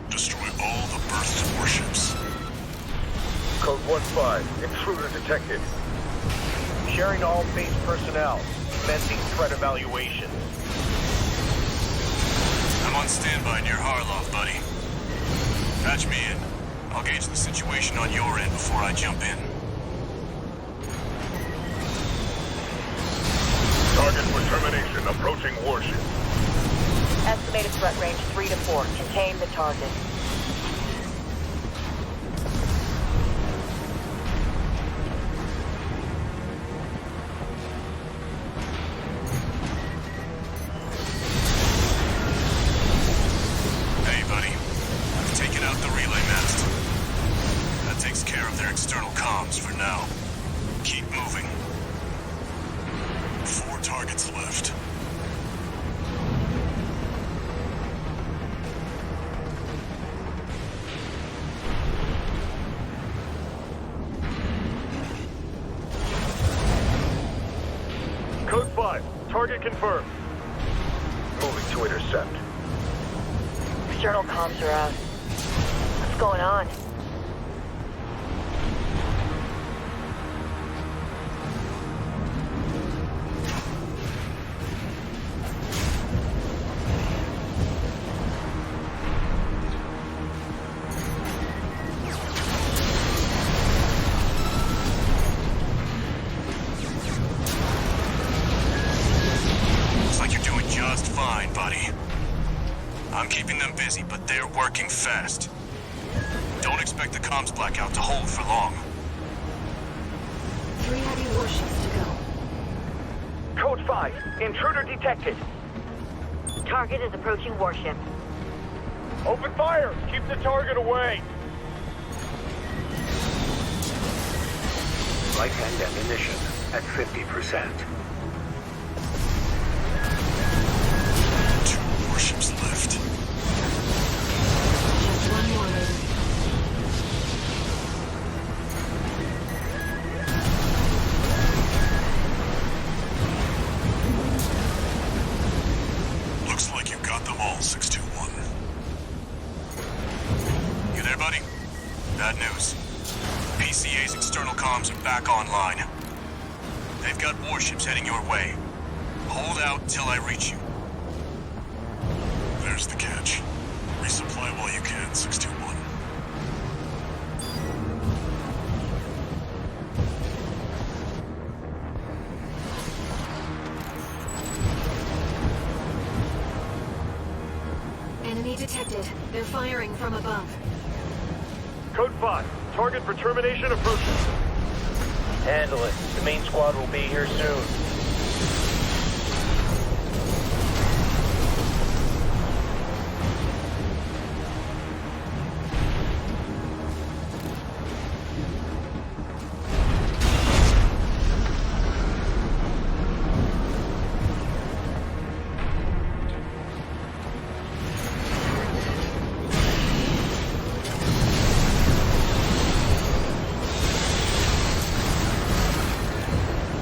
Destroy all the berthed warships. Code 1-5. Intruder detected. Sharing all base personnel. Commencing threat evaluation. I'm on standby near Harloff, buddy. Patch me in. I'll gauge the situation on your end before I jump in. Target for termination approaching warship. Estimated threat range 3 to 4. Contain the target. Hey, buddy. I've taken out the relay mast. That takes care of their external comms for now. Keep moving. 4 targets left. Code 5. Target confirmed. Moving to intercept. External comms are out. What's going on? Looks like you're doing just fine, buddy. I'm keeping them busy, but they're working fast. Don't expect the comms blackout to hold for long. 3 heavy warships to go. Code 5. Intruder detected. Target is approaching warship. Open fire! Keep the target away! Right-hand ammunition at 50%. 2 warships left. Just one more, baby. Looks like you got them all, 621. You there, buddy? Bad news. PCA's external comms are back online. They've got warships heading your way. Hold out till I reach you. There's the catch. Resupply while you can, 621. Enemy detected. They're firing from above. Code 5. Target for termination approaching. Handle it. The main squad will be here soon.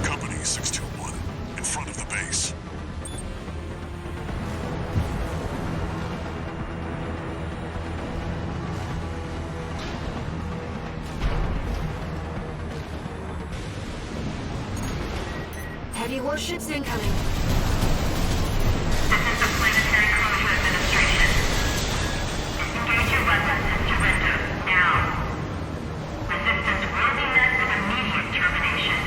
Company 621, in front of the base. Heavy warships incoming. This is the planetary closure administration. Disengage your weapons and surrender, now. Resistance will be met with immediate termination.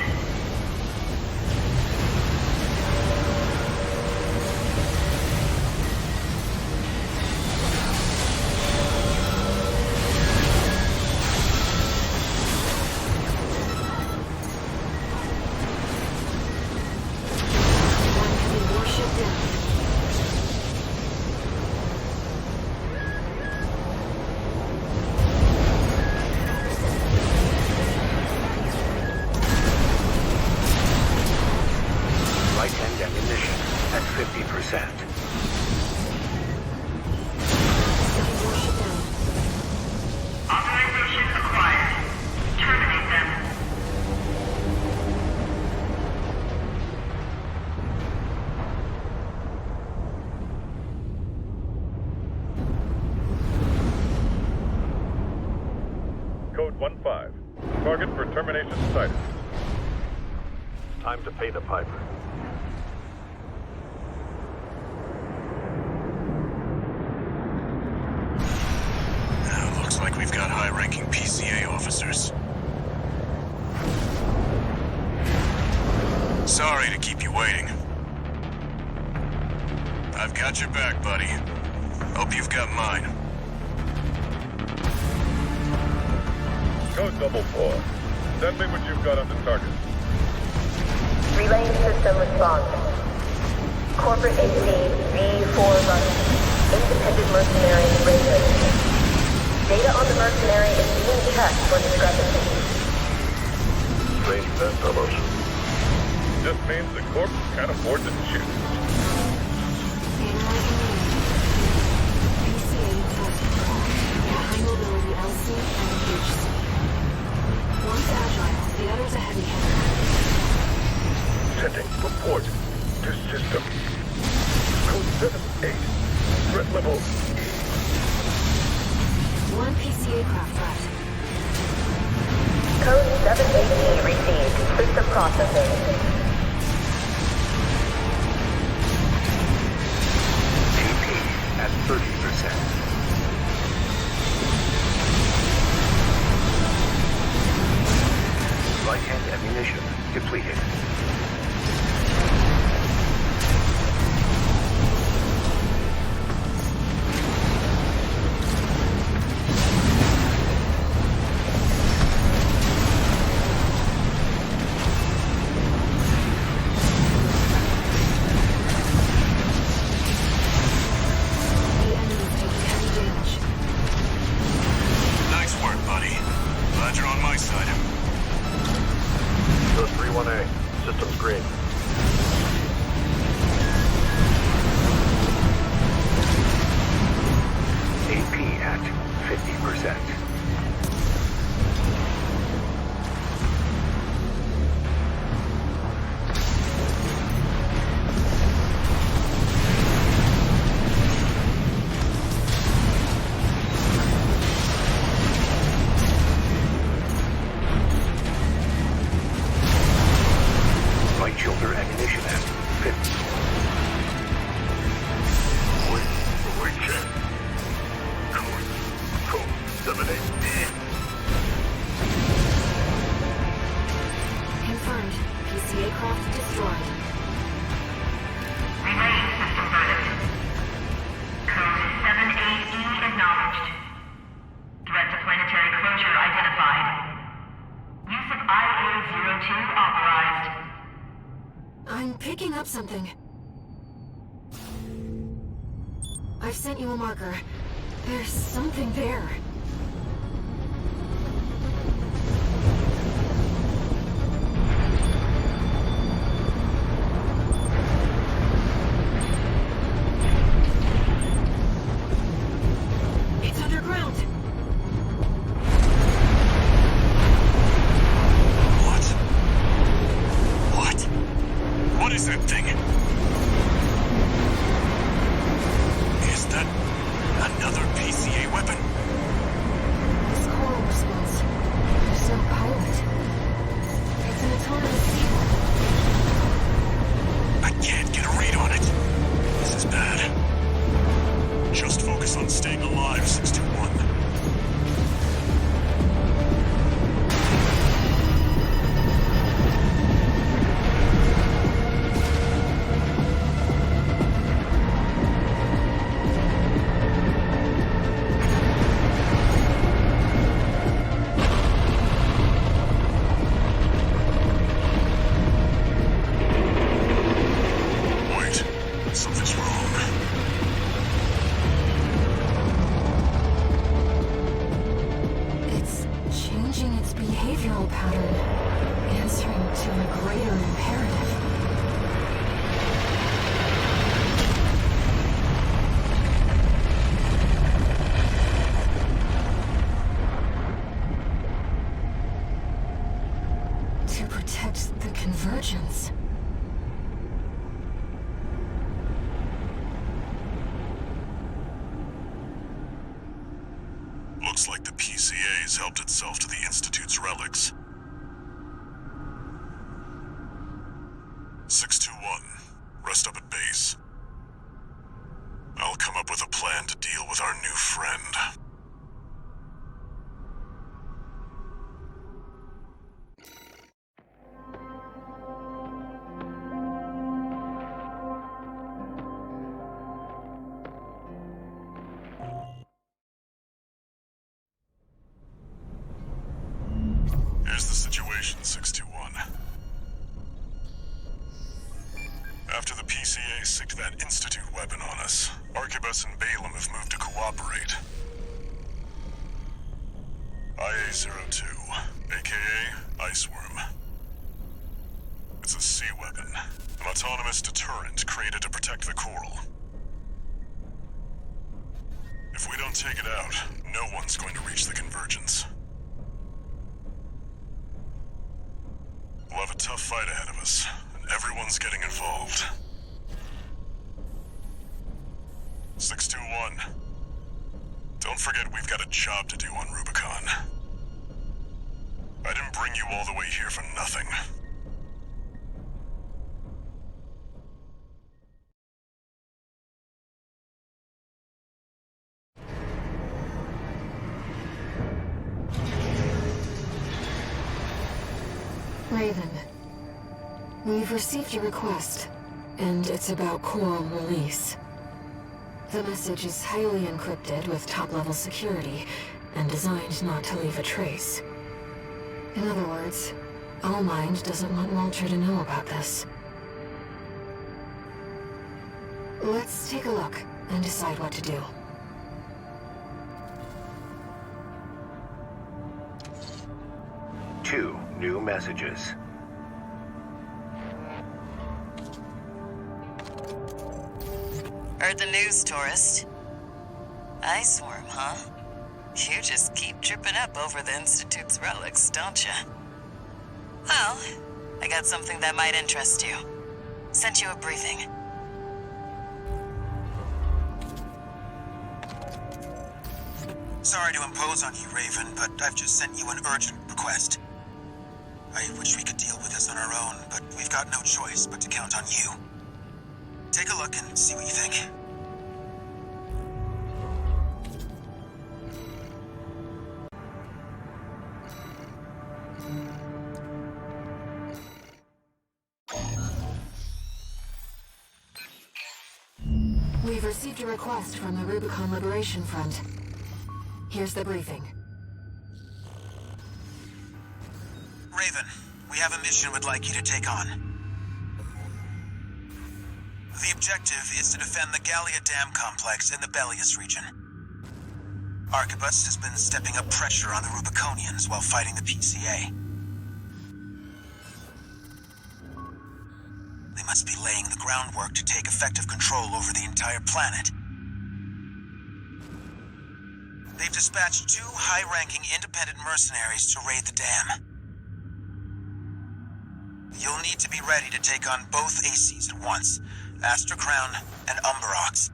warship down. Authorization acquired. Terminate them. Code 1-5. Target for termination sighted. Time to pay the piper. Looks like we've got high-ranking PCA officers. Sorry to keep you waiting. I've got your back, buddy. Hope you've got mine. Code 4. Send me what you've got on the target. Relaying system response. Corporate AC V4 running. Independent mercenary radio. Data on the mercenary is being checked for discrepancies. Strange bedfellows. Just means the corp can't afford to choose. PCA task force. High mobility LC and HC. One's agile, the other's a heavy hitter. Sending report to system. Code 7-8. Threat level E. One PCA craft left. Code 7-8 received. System processing. AP at 30%. Right-hand ammunition depleted. Nice work, buddy. Glad you're on my side. Code 3-1A. System's green. AP at 50%. Right shoulder ammunition at 50. We check. Code 7-8. Confirmed. PCA craft destroyed. Relaying system verdict. Code 7-8E acknowledged. Threat to planetary closure identified. Use of IA-02 authorized. I'm picking up something. I've sent you a marker. There's something there. It's underground. What is that thing? Is that another PCA weapon? This coral response. There's no pilot. It's an autonomous vehicle. I can't get a read on it. This is bad. Just focus on staying alive, 621. Something's wrong. It's changing its behavioral pattern, answering to a greater imperative. To protect the convergence. Looks like the PCA's helped itself to the Institute's relics. 621, rest up at base. I'll come up with a plan to deal with our new friend. Here's the situation, 621. After the PCA sicked that Institute weapon on us, Arquebus and Balaam have moved to cooperate. IA-02, aka Iceworm. It's a sea weapon, an autonomous deterrent created to protect the coral. If we don't take it out, no one's going to reach the convergence. We'll have a tough fight ahead of us, and everyone's getting involved. 621. Don't forget we've got a job to do on Rubicon. I didn't bring you all the way here for nothing. Raven, we've received your request, and it's about coral release. The message is highly encrypted with top-level security, and designed not to leave a trace. In other words, Allmind doesn't want Walter to know about this. Let's take a look and decide what to do. Two new messages. Heard the news, tourist. Iceworm, huh? You just keep tripping up over the Institute's relics, don't you? Well, I got something that might interest you. Sent you a briefing. Sorry to impose on you, Raven, but I've just sent you an urgent request. I wish we could deal with this on our own, but we've got no choice but to count on you. Take a look and see what you think. We've received a request from the Rubicon Liberation Front. Here's the briefing. Raven, we have a mission we'd like you to take on. The objective is to defend the Gallia Dam complex in the Bellius region. Arquebus has been stepping up pressure on the Rubiconians while fighting the PCA. They must be laying the groundwork to take effective control over the entire planet. They've dispatched 2 high-ranking independent mercenaries to raid the dam. You'll need to be ready to take on both ACs at once, Aster Crown and Umberox.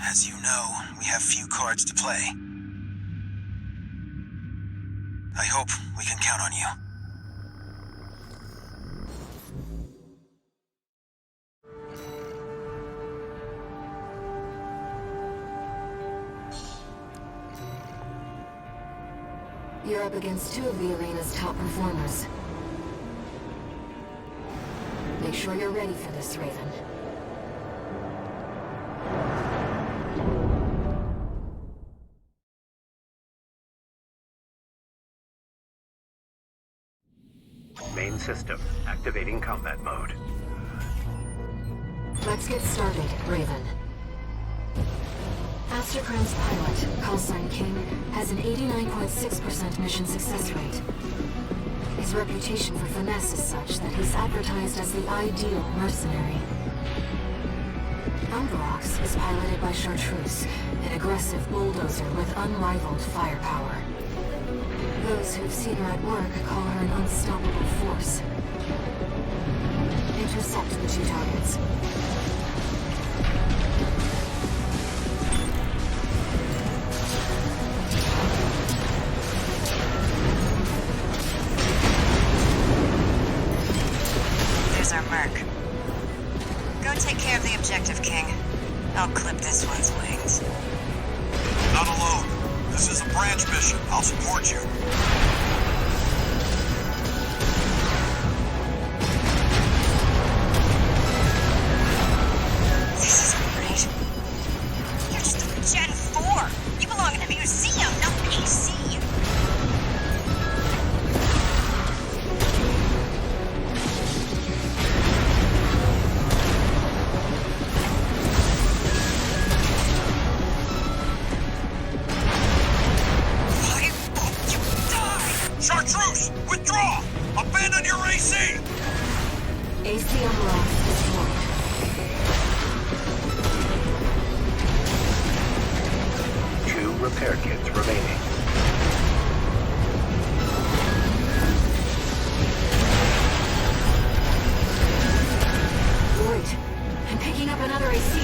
As you know, we have few cards to play. I hope we can count on you. You're up against 2 of the arena's top performers. Make sure you're ready for this, Raven. Main system, activating combat mode. Let's get started, Raven. Aster Crown's pilot, callsign King, has an 89.6% mission success rate. His reputation for finesse is such that he's advertised as the ideal mercenary. Umberox is piloted by Chartreuse, an aggressive bulldozer with unrivaled firepower. Those who've seen her at work call her an unstoppable force. Intercept the two targets. There's our merc. Go take care of the objective, King. I'll clip this one's wings. Not alone. This is a branch mission. I'll support you. This isn't right. You're just a Gen 4. You belong in a museum, not PC. Chartreuse! Withdraw! Abandon your AC! AC unlocked. Destroyed. Two repair kits remaining. Wait. I'm picking up another AC.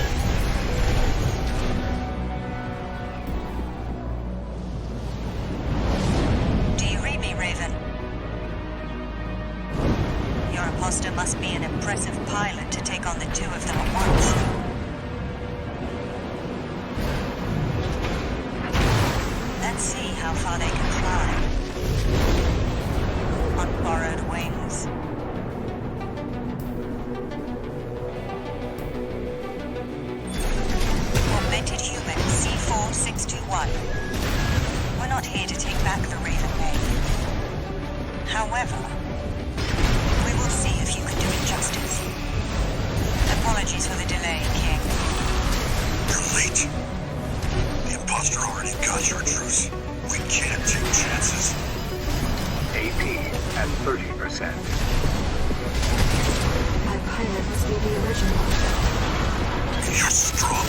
Do you read me, Raven? Your imposter must be an impressive pilot to take on the two of them at once. Let's see how far they can fly. On borrowed wings. Augmented human C4621. We're not here to take back the Raven name. However, we will see if you can do it justice. Apologies for the delay, King. You're late. The imposter already got Chartreuse. We can't take chances. AP at 30%. That pilot must be the original. You're strong.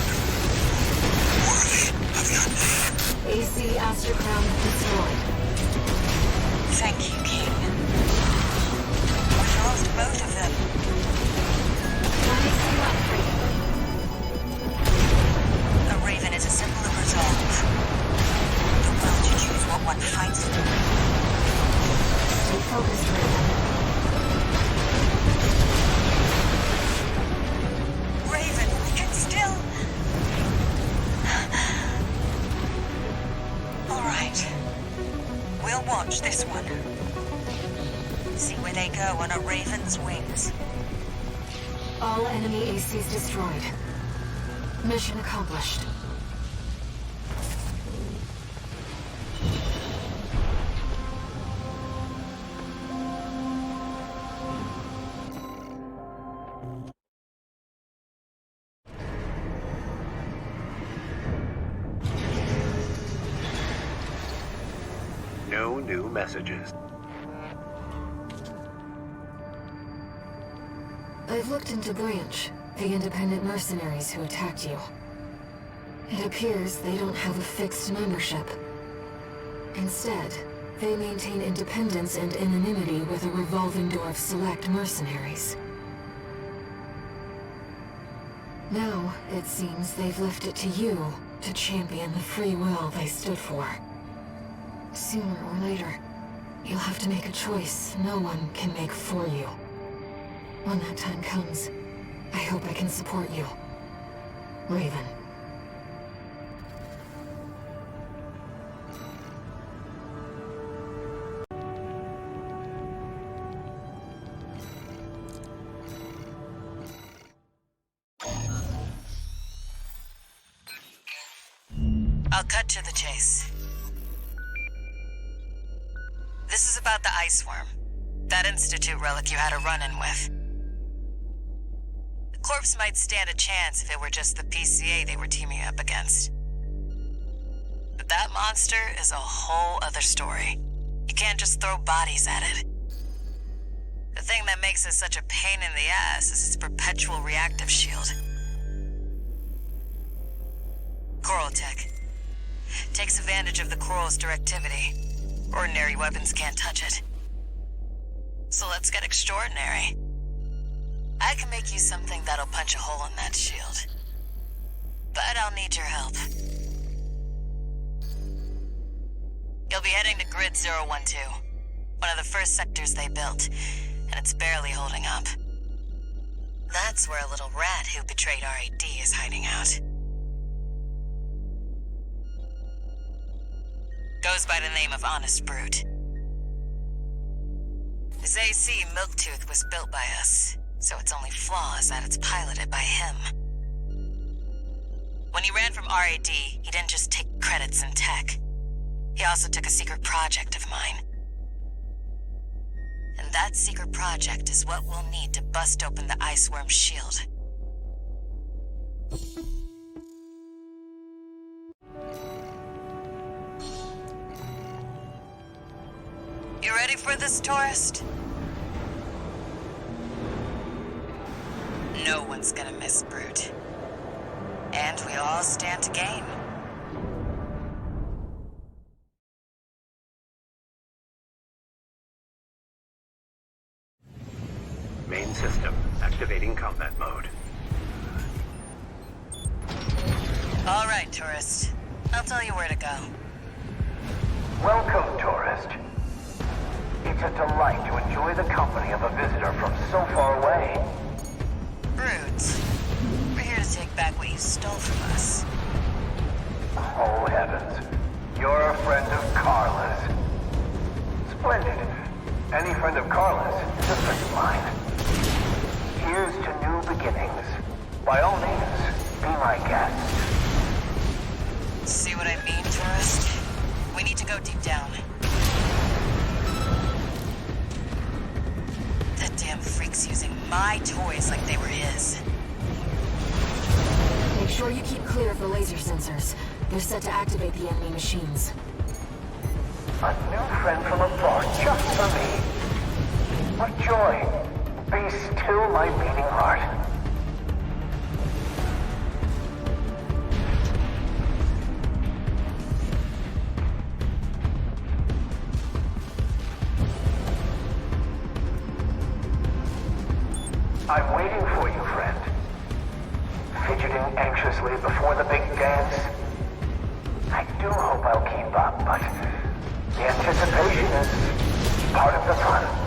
Worthy of your name. AC Astrocrown destroyed. Thank you, King. We've lost both of them. One AC upgrade. A Raven is a symbol of resolve. The will to choose what one fights for. Stay focused, Raven. Raven, we can still... All right. We'll watch this one. See where they go on a Raven's wings. All enemy ACs destroyed. Mission accomplished. No new messages. I've looked into Branch, the independent mercenaries who attacked you. It appears they don't have a fixed membership. Instead, they maintain independence and anonymity with a revolving door of select mercenaries. Now, it seems they've left it to you to champion the free will they stood for. Sooner or later, you'll have to make a choice no one can make for you. When that time comes, I hope I can support you. Raven. I'll cut to the chase. This is about the ice worm. That Institute relic you had a run-in with. The corpse might stand a chance if it were just the PCA they were teaming up against. But that monster is a whole other story. You can't just throw bodies at it. The thing that makes it such a pain in the ass is its perpetual reactive shield. Coral tech. Takes advantage of the coral's directivity. Ordinary weapons can't touch it. So let's get extraordinary. I can make you something that'll punch a hole in that shield. But I'll need your help. You'll be heading to Grid 012, one of the first sectors they built, and it's barely holding up. That's where a little rat who betrayed RAD is hiding out. Goes by the name of Honest Brute. His AC Milktooth was built by us, so its only flaw is that it's piloted by him. When he ran from RAD, he didn't just take credits in tech. He also took a secret project of mine. And that secret project is what we'll need to bust open the Iceworm's shield. You ready for this, tourist? No one's gonna miss Brute. And we all stand to gain. Main system, activating combat mode. All right, tourist. I'll tell you where to go. Welcome, tourist. It's a delight to enjoy the company of a visitor from so far away. Brute, we're here to take back what you stole from us. Oh, heavens. You're a friend of Carla's. Splendid. Any friend of Carla's is a friend of mine. Here's to new beginnings. By all means, be my guest. See what I mean, tourist? We need to go deep down. That damn freak's using my toys like they were his. Make sure you keep clear of the laser sensors. They're set to activate the enemy machines. A new friend from afar, just for me. What joy. Be still my beating heart. I'm waiting for you, friend. Fidgeting anxiously before the big dance. I do hope I'll keep up, but the anticipation is part of the fun.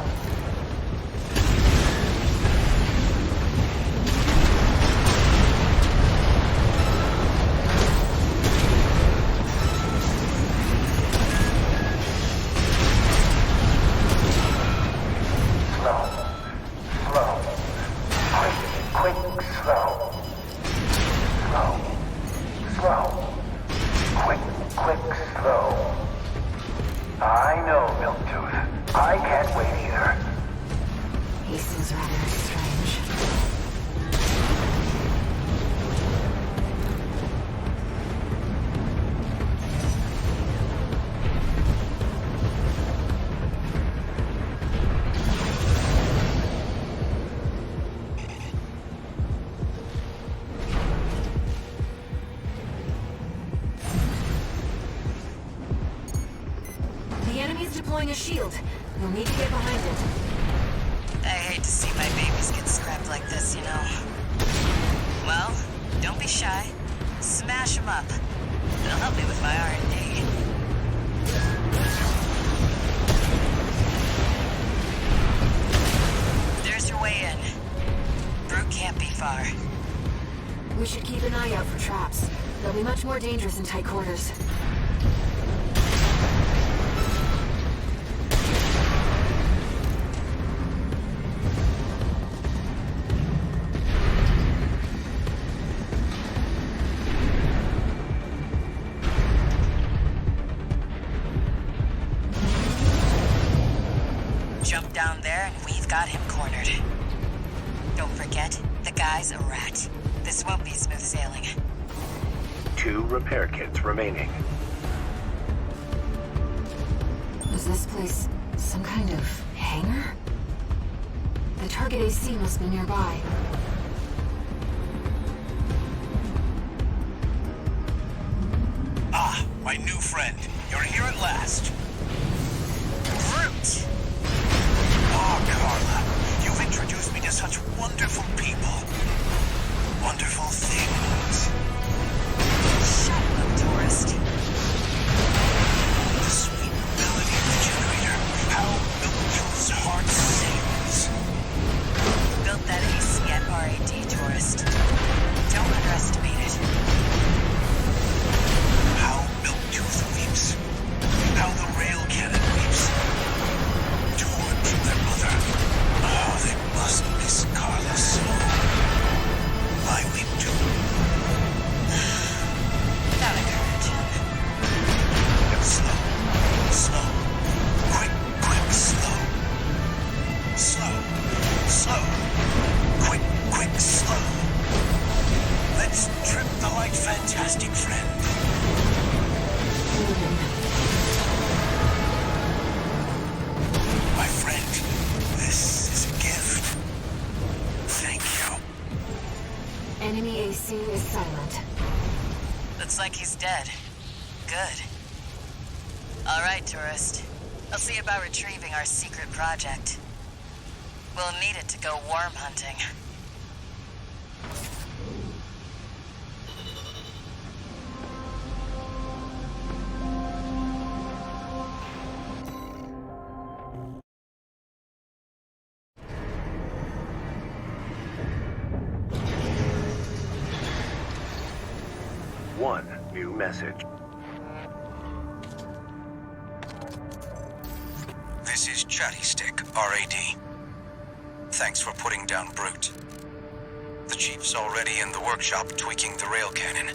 Deploying a shield. You'll need to get behind it. I hate to see my babies get scrapped like this, you know. Well, don't be shy. Smash them up. It'll help me with my R&D. There's your way in. Brute can't be far. We should keep an eye out for traps. They'll be much more dangerous in tight quarters. Jump down there and we've got him cornered. Don't forget, the guy's a rat. This won't be smooth sailing. 2 repair kits remaining. Is this place some kind of hangar? The target AC must be nearby. Ah, my new friend. You're here at last. right. Oh, Carla, you've introduced me to such wonderful people. Wonderful things. Shut up, tourist. The sweet melody of the generator. How Milton's heart sings. Built that AC at RAD, tourist. Don't underestimate it. How Milktooth weeps. How the rail cannon weeps. Torn from their mother. Oh, they must miss Carla so. I weep too. Not encourage him. Slow. Slow. Quick, quick, slow. Slow. Slow. Quick, quick, slow. Let's trip the light fantastic friend. My friend, this is a gift. Thank you. Enemy AC is silent. Looks like he's dead. Good. All right, tourist. I'll see about retrieving our secret project. We'll need it to go worm hunting. One new message. This is Chatty Stick, RAD. Thanks for putting down Brute. The Chief's already in the workshop tweaking the rail cannon.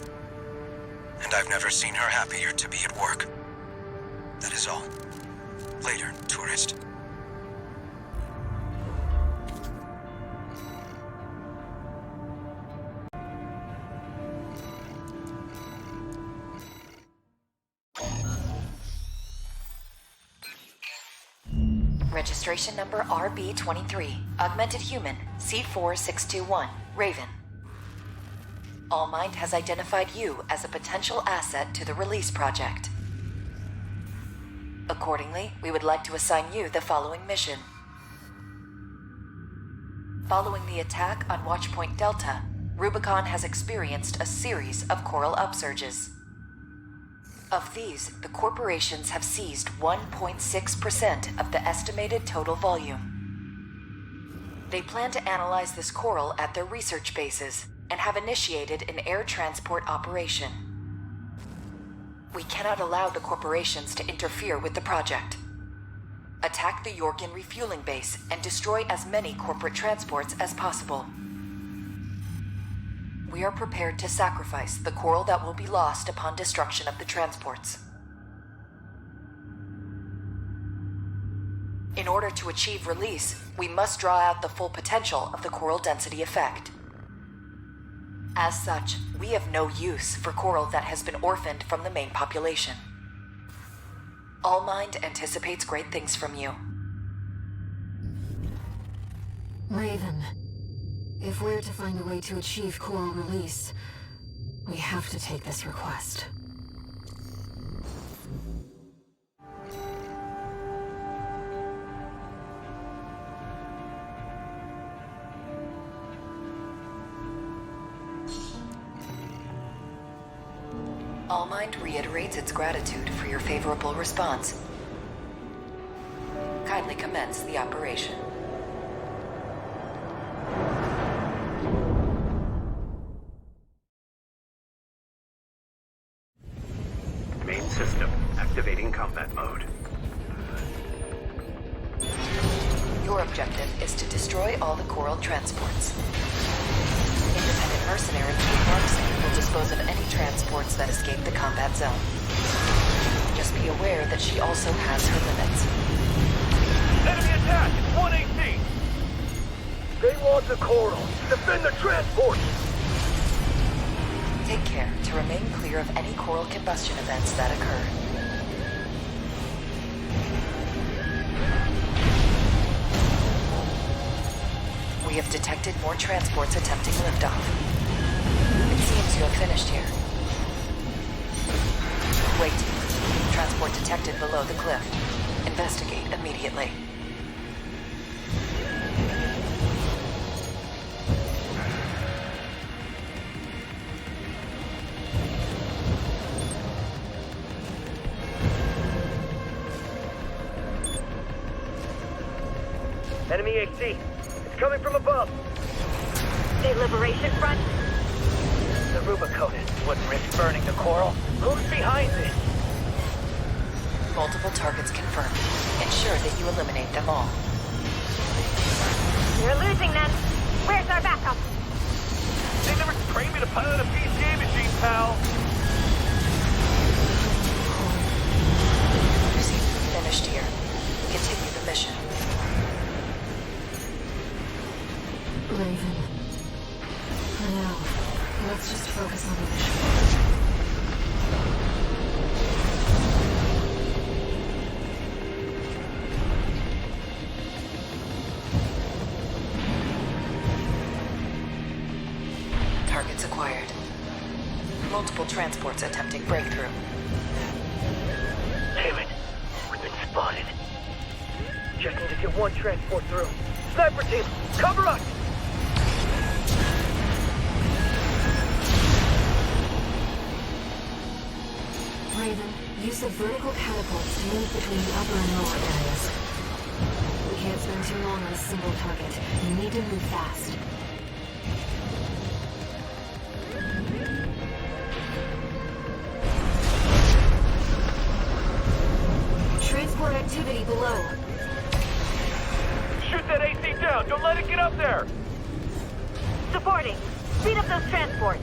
And I've never seen her happier to be at work. That is all. Later, tourist. Registration number RB23, Augmented Human, C4621, Raven. Allmind has identified you as a potential asset to the release project. Accordingly, we would like to assign you the following mission. Following the attack on Watchpoint Delta, Rubicon has experienced a series of coral upsurges. Of these, the corporations have seized 1.6% of the estimated total volume. They plan to analyze this coral at their research bases and have initiated an air transport operation. We cannot allow the corporations to interfere with the project. Attack the Yorkin refueling base and destroy as many corporate transports as possible. We are prepared to sacrifice the coral that will be lost upon destruction of the transports. In order to achieve release, we must draw out the full potential of the coral density effect. As such, we have no use for coral that has been orphaned from the main population. Allmind anticipates great things from you. Raven, if we're to find a way to achieve coral release, we have to take this request. Allmind reiterates its gratitude for your favorable response. Kindly commence the operation. Main system activating combat mode. Your objective is to destroy all the coral transports. Independent mercenary Kate Markson will dispose of any transports that escape the combat zone. Just be aware that she also has her limits. Enemy attack! 118! They want the coral! Defend the transport! Take care to remain clear of any coral combustion events that occur. We have detected more transports attempting liftoff. It seems you have finished here. Wait. Transport detected below the cliff. An Investigate immediately. Enemy HC. It's coming from above. The Liberation Front? The RUBICON wouldn't risk burning the coral. Who's behind this? Multiple targets confirmed. Ensure that you eliminate them all. We're losing them. Where's our backup? They never trained me to pilot a PCA machine, pal. You seem to be finished here. Continue the mission. Raven. For now, let's just focus on the mission. Targets acquired. Multiple transports attempting breakthrough. Damn it. We've been spotted. Just need to get one transport through. Sniper team, cover us! Raven, use the vertical catapults to move between the upper and lower areas. We can't spend too long on a single target. You need to move fast. Transport activity below. Shoot that AC down! Don't let it get up there! Supporting. Speed up those transports.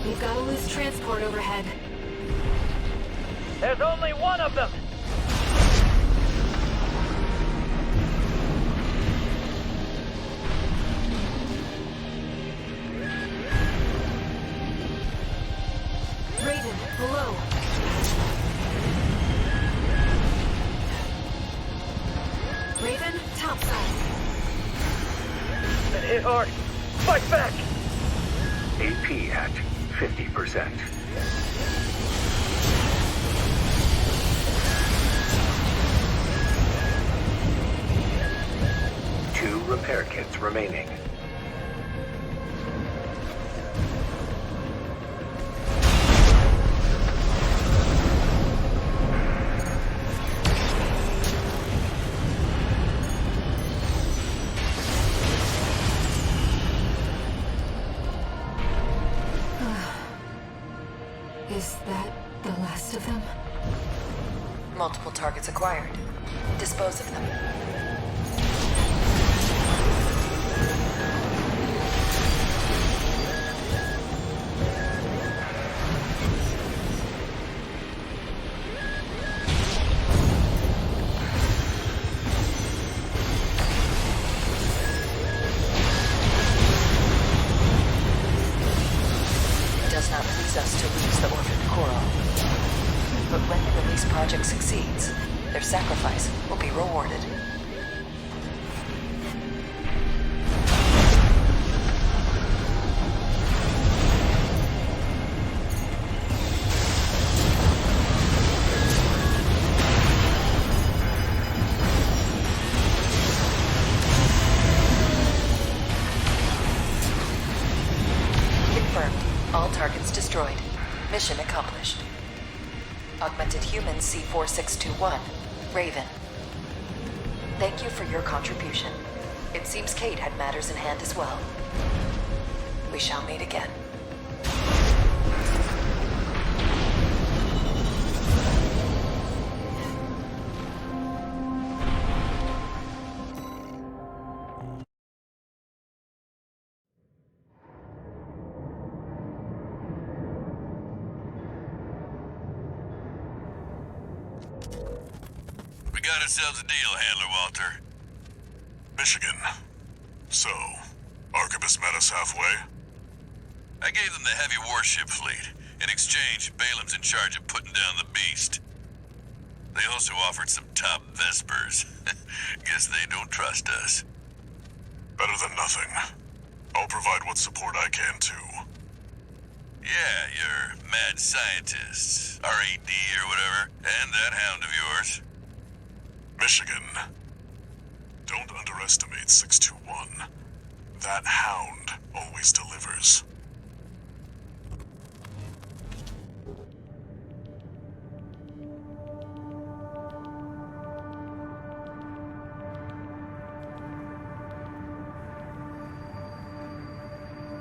We've got a loose transport overhead. There's only one of them! Raven, below. Raven, topside. Been hit hard. Fight back! AP at 50%. Two repair kits remaining. Is that the last of them? Multiple targets acquired. Dispose of them. It does not please us to lose the orphaned coral. But when the release project succeeds, their sacrifice will be rewarded. Confirmed. All targets destroyed. Mission accomplished. Augmented Human C4621, Raven. Thank you for your contribution. It seems Kate had matters in hand as well. We shall meet again. We got got ourselves a deal, Handler Walter. Michigan. So, Arquebus met us halfway? I gave them the heavy warship fleet. In exchange, Balam's in charge of putting down the beast. They also offered some top Vespers. Guess they don't trust us. Better than nothing. I'll provide what support I can, too. Yeah, your mad scientists, RAD or whatever, and that hound of yours. Michigan. Don't underestimate 621. That hound always delivers.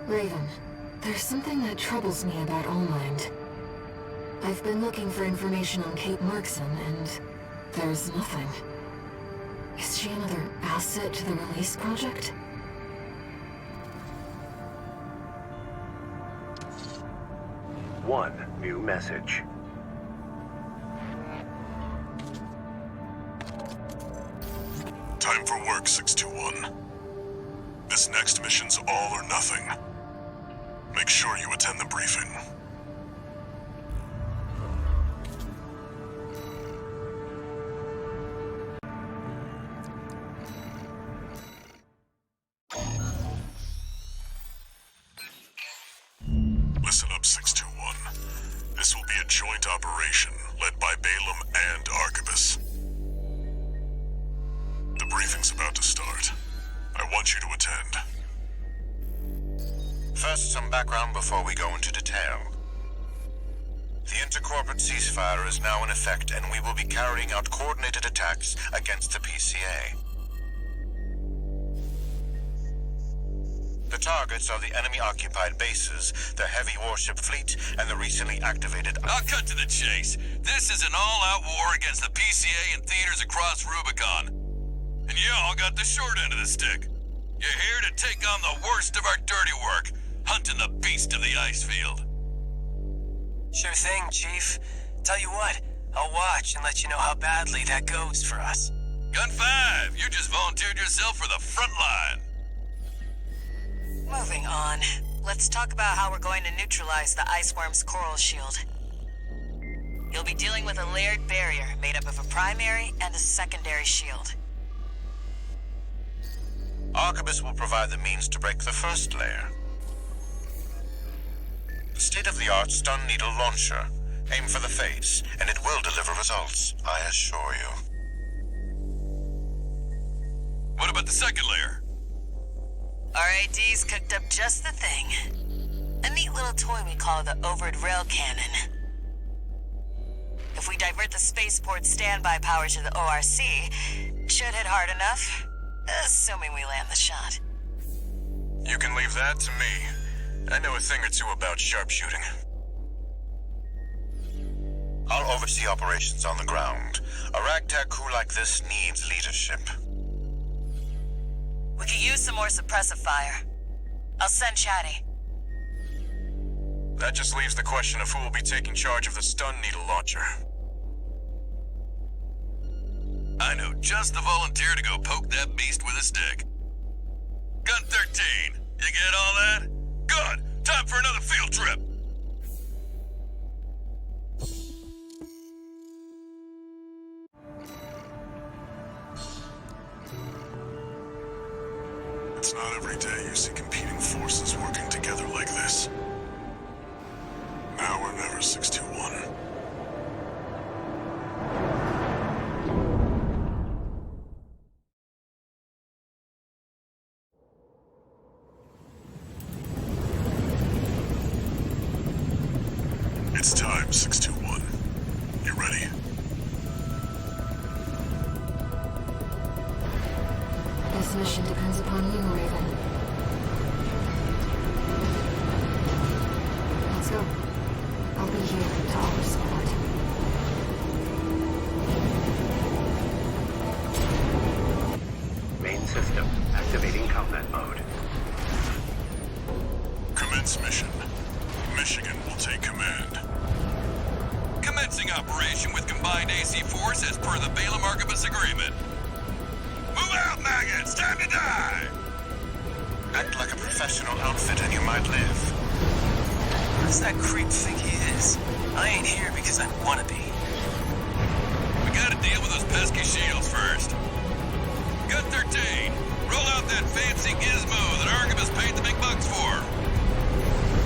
Raven, there's something that troubles me about Allmind. I've been looking for information on Kate Markson, and there's nothing. Is she another asset to the release project? One new message. Time for work, 621. This next mission's all or nothing. Make sure you attend the briefing. Listen up, 621. This will be a joint operation led by Balam and Arquebus. The briefing's about to start. I want you to attend. First, some background before we go into detail. The intercorporate ceasefire is now in effect, and we will be carrying out coordinated attacks against the PCA. The targets are the enemy-occupied bases, the heavy warship fleet, and the recently activated... I'll cut to the chase. This is an all-out war against the PCA and theaters across Rubicon. And y'all got the short end of the stick. You're here to take on the worst of our dirty work, hunting the beast of the ice field. Sure thing, Chief. Tell you what, I'll watch and let you know how badly that goes for us. Gun 5, you just volunteered yourself for the front line. Moving on. Let's talk about how we're going to neutralize the Iceworm's coral shield. You'll be dealing with a layered barrier made up of a primary and a secondary shield. Arquebus will provide the means to break the first layer. State-of-the-art stun needle launcher. Aim for the face, and it will deliver results, I assure you. What about the second layer? RAD's cooked up just the thing. A neat little toy we call the overrunning rail cannon. If we divert the spaceport's standby power to the ORC, should hit hard enough, assuming we land the shot. You can leave that to me. I know a thing or two about sharpshooting. I'll oversee operations on the ground. A ragtag crew like this needs leadership. We could use some more suppressive fire. I'll send Chatty. That just leaves the question of who will be taking charge of the stun needle launcher. I know just the volunteer to go poke that beast with a stick. Gun 13, you get all that? Good! Time for another field trip! It's not every day you see competing forces working together like this. Now or never, 621. It's time, 621. You ready? This mission depends upon you, Raven. Let's go. I'll be here to offer support. Main system activating combat mode. Commence mission. Michigan will take command. Command fencing operation with combined AC force as per the Balaam Archibus agreement. Move out, maggots! Time to die! Act like a professional outfit and you might live. What does that creep think he is? I ain't here because I wanna be. We gotta deal with those pesky shields first. Gut 13, roll out that fancy gizmo that Archibus paid the big bucks for.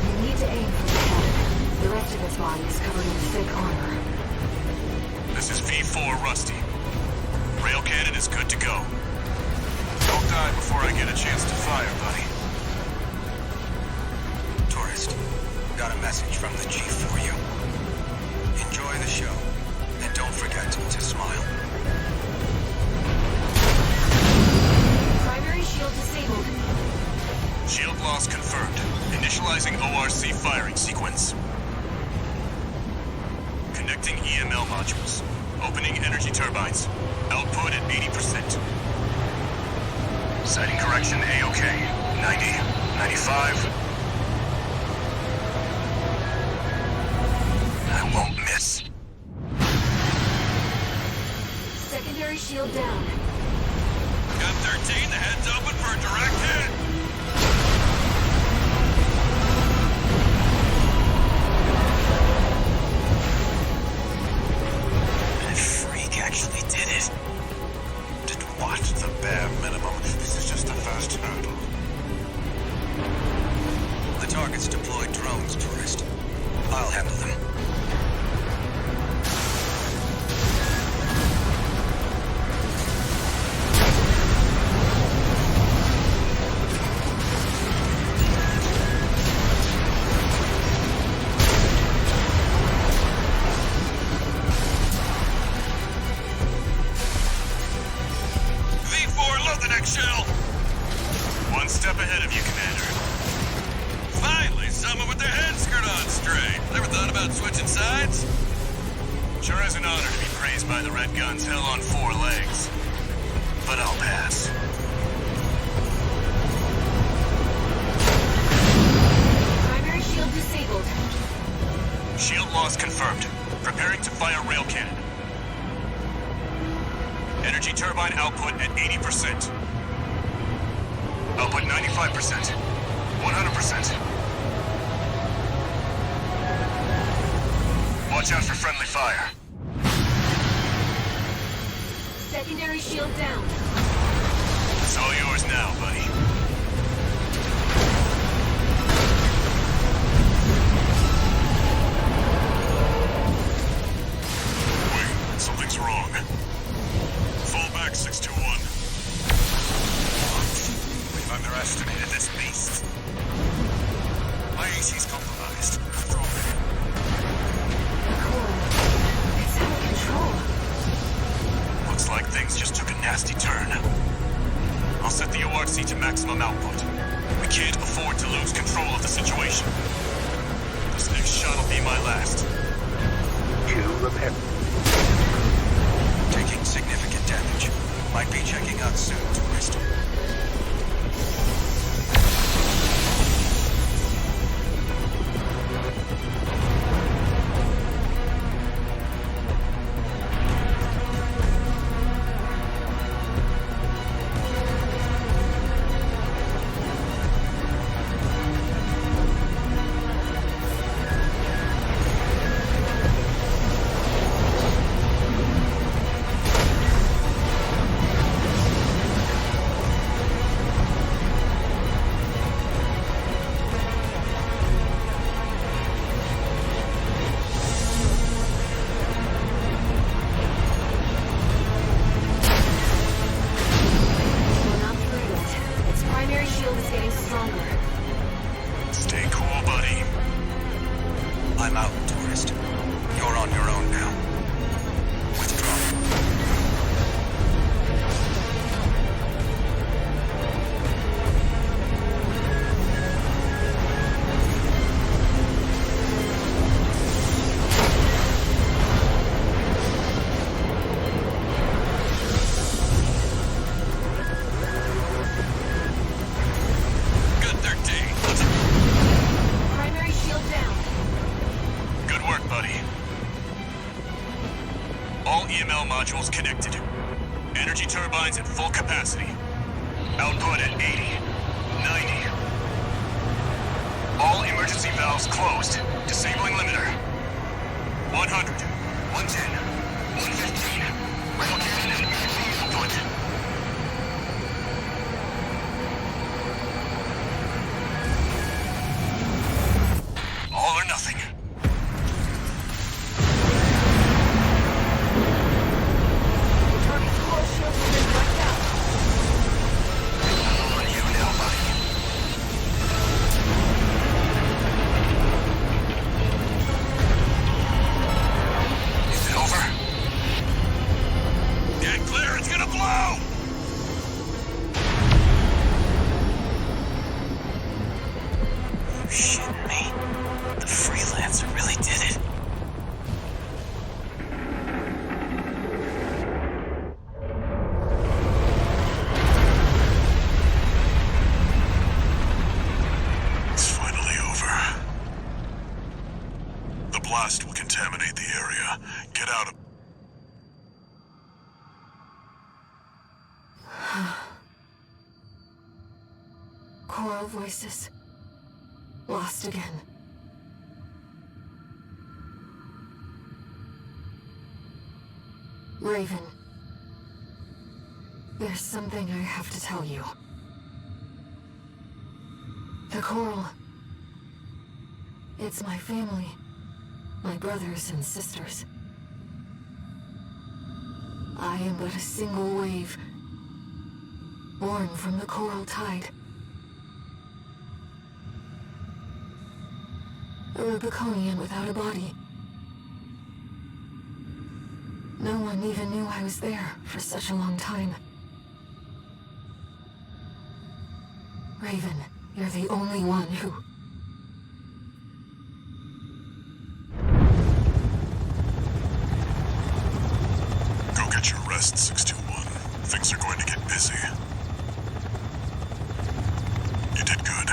You need to aim for the head. The rest of its body is covered in thick armor. This is V4 Rusty. Rail cannon is good to go. Don't die before I get a chance to fire, buddy. Tourist, got a message from the Chief for you. Enjoy the show, and don't forget to smile. Primary shield disabled. Shield loss confirmed. Initializing ORC firing sequence. Connecting EML modules. Opening energy turbines. Output at 80%. Sighting correction A-OK. 90, 95. I won't miss. Secondary shield down. Gut 13, the head's open for a direct hit. That freak actually did it. Did what? The bare minimum. This is just the first hurdle. The target's deployed drones, tourist. I'll handle them. V4, load the next shell! One step ahead of you, Commander. Finally, someone with their head skirt on straight. Never thought about switching sides? Sure is an honor to be praised by the Red Guns hell on 4 legs. But I'll pass. Primary shield disabled. Shield loss confirmed. Preparing to fire rail cannon. Energy turbine output at 80%. Output 95%. 100%. Watch out for friendly fire. Secondary shield down. It's all yours now, buddy. Wait, something's wrong. Fall back, 621. We've underestimated this beast. My AC's compromised. After all, It's out of control. Looks like things just took a nasty turn. I'll set the ORC to maximum output. We can't afford to lose control of the situation. This next shot will be my last. Repair. taking significant damage. Might be checking out soon, tourist. I'm out, tourist. You're on your own now. Withdraw. Good 13. Primary shield down. Good work, buddy. modules connected. Energy turbines at full capacity. Output at 80, 90. All emergency valves closed. Disabling limiter. 100, 110, 115. Rail cannon and magazine output. All or nothing. On you now, buddy. Is it over? Get clear, it's gonna blow! You shitting me? The freelancer really did it. It's finally over. The blast will contaminate the area. Get out of... Choral voices. Lost again. Raven. There's something I have to tell you. The Coral. It's my family. My brothers and sisters. I am but a single wave. Born from the Coral Tide. A Rubiconian without a body. No one even knew I was there for such a long time. Raven, you're the only one who... Go get your rest, 621. Things are going to get busy. You did good.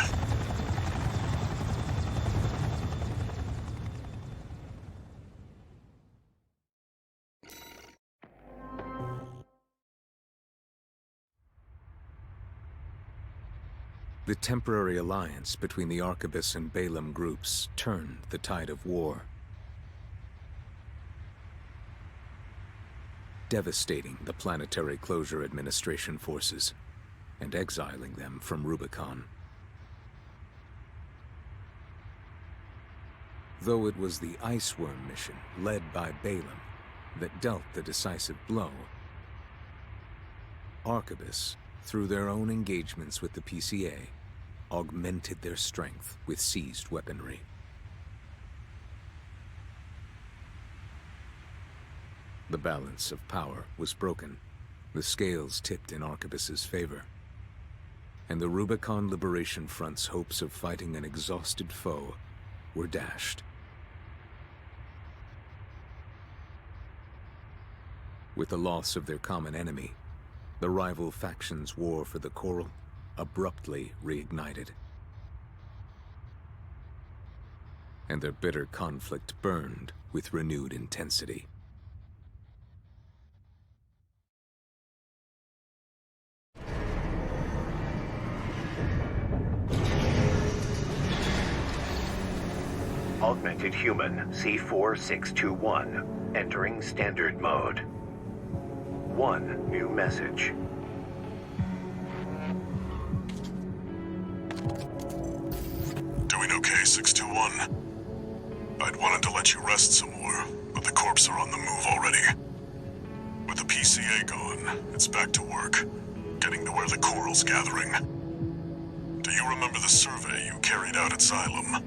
The temporary alliance between the Arquebus and Balaam groups turned the tide of war, devastating the Planetary Closure Administration forces and exiling them from Rubicon. Though it was the Iceworm mission led by Balaam that dealt the decisive blow, Arquebus, through their own engagements with the PCA, augmented their strength with seized weaponry. The balance of power was broken, the scales tipped in Arquebus's favor, and the Rubicon Liberation Front's hopes of fighting an exhausted foe were dashed. With the loss of their common enemy, the rival factions' war for the Coral abruptly reignited. And their bitter conflict burned with renewed intensity. Augmented human C4621, entering standard mode. One new message. Doing okay, 621? I'd wanted to let you rest some more, but the corps are on the move already. With the PCA gone, it's back to work, getting to where the Coral's gathering. Do you remember the survey you carried out at Xylem?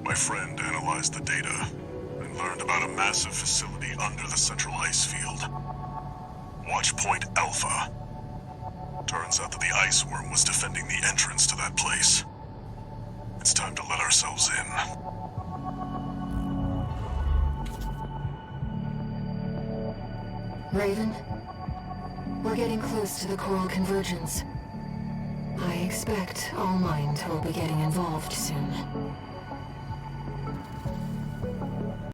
My friend analyzed the data and learned about a massive facility under the central ice field. Watch Point Alpha. Turns out that the Iceworm was defending the entrance to that place. It's time to let ourselves in. Raven, we're getting close to the Coral Convergence. I expect All Mind will be getting involved soon.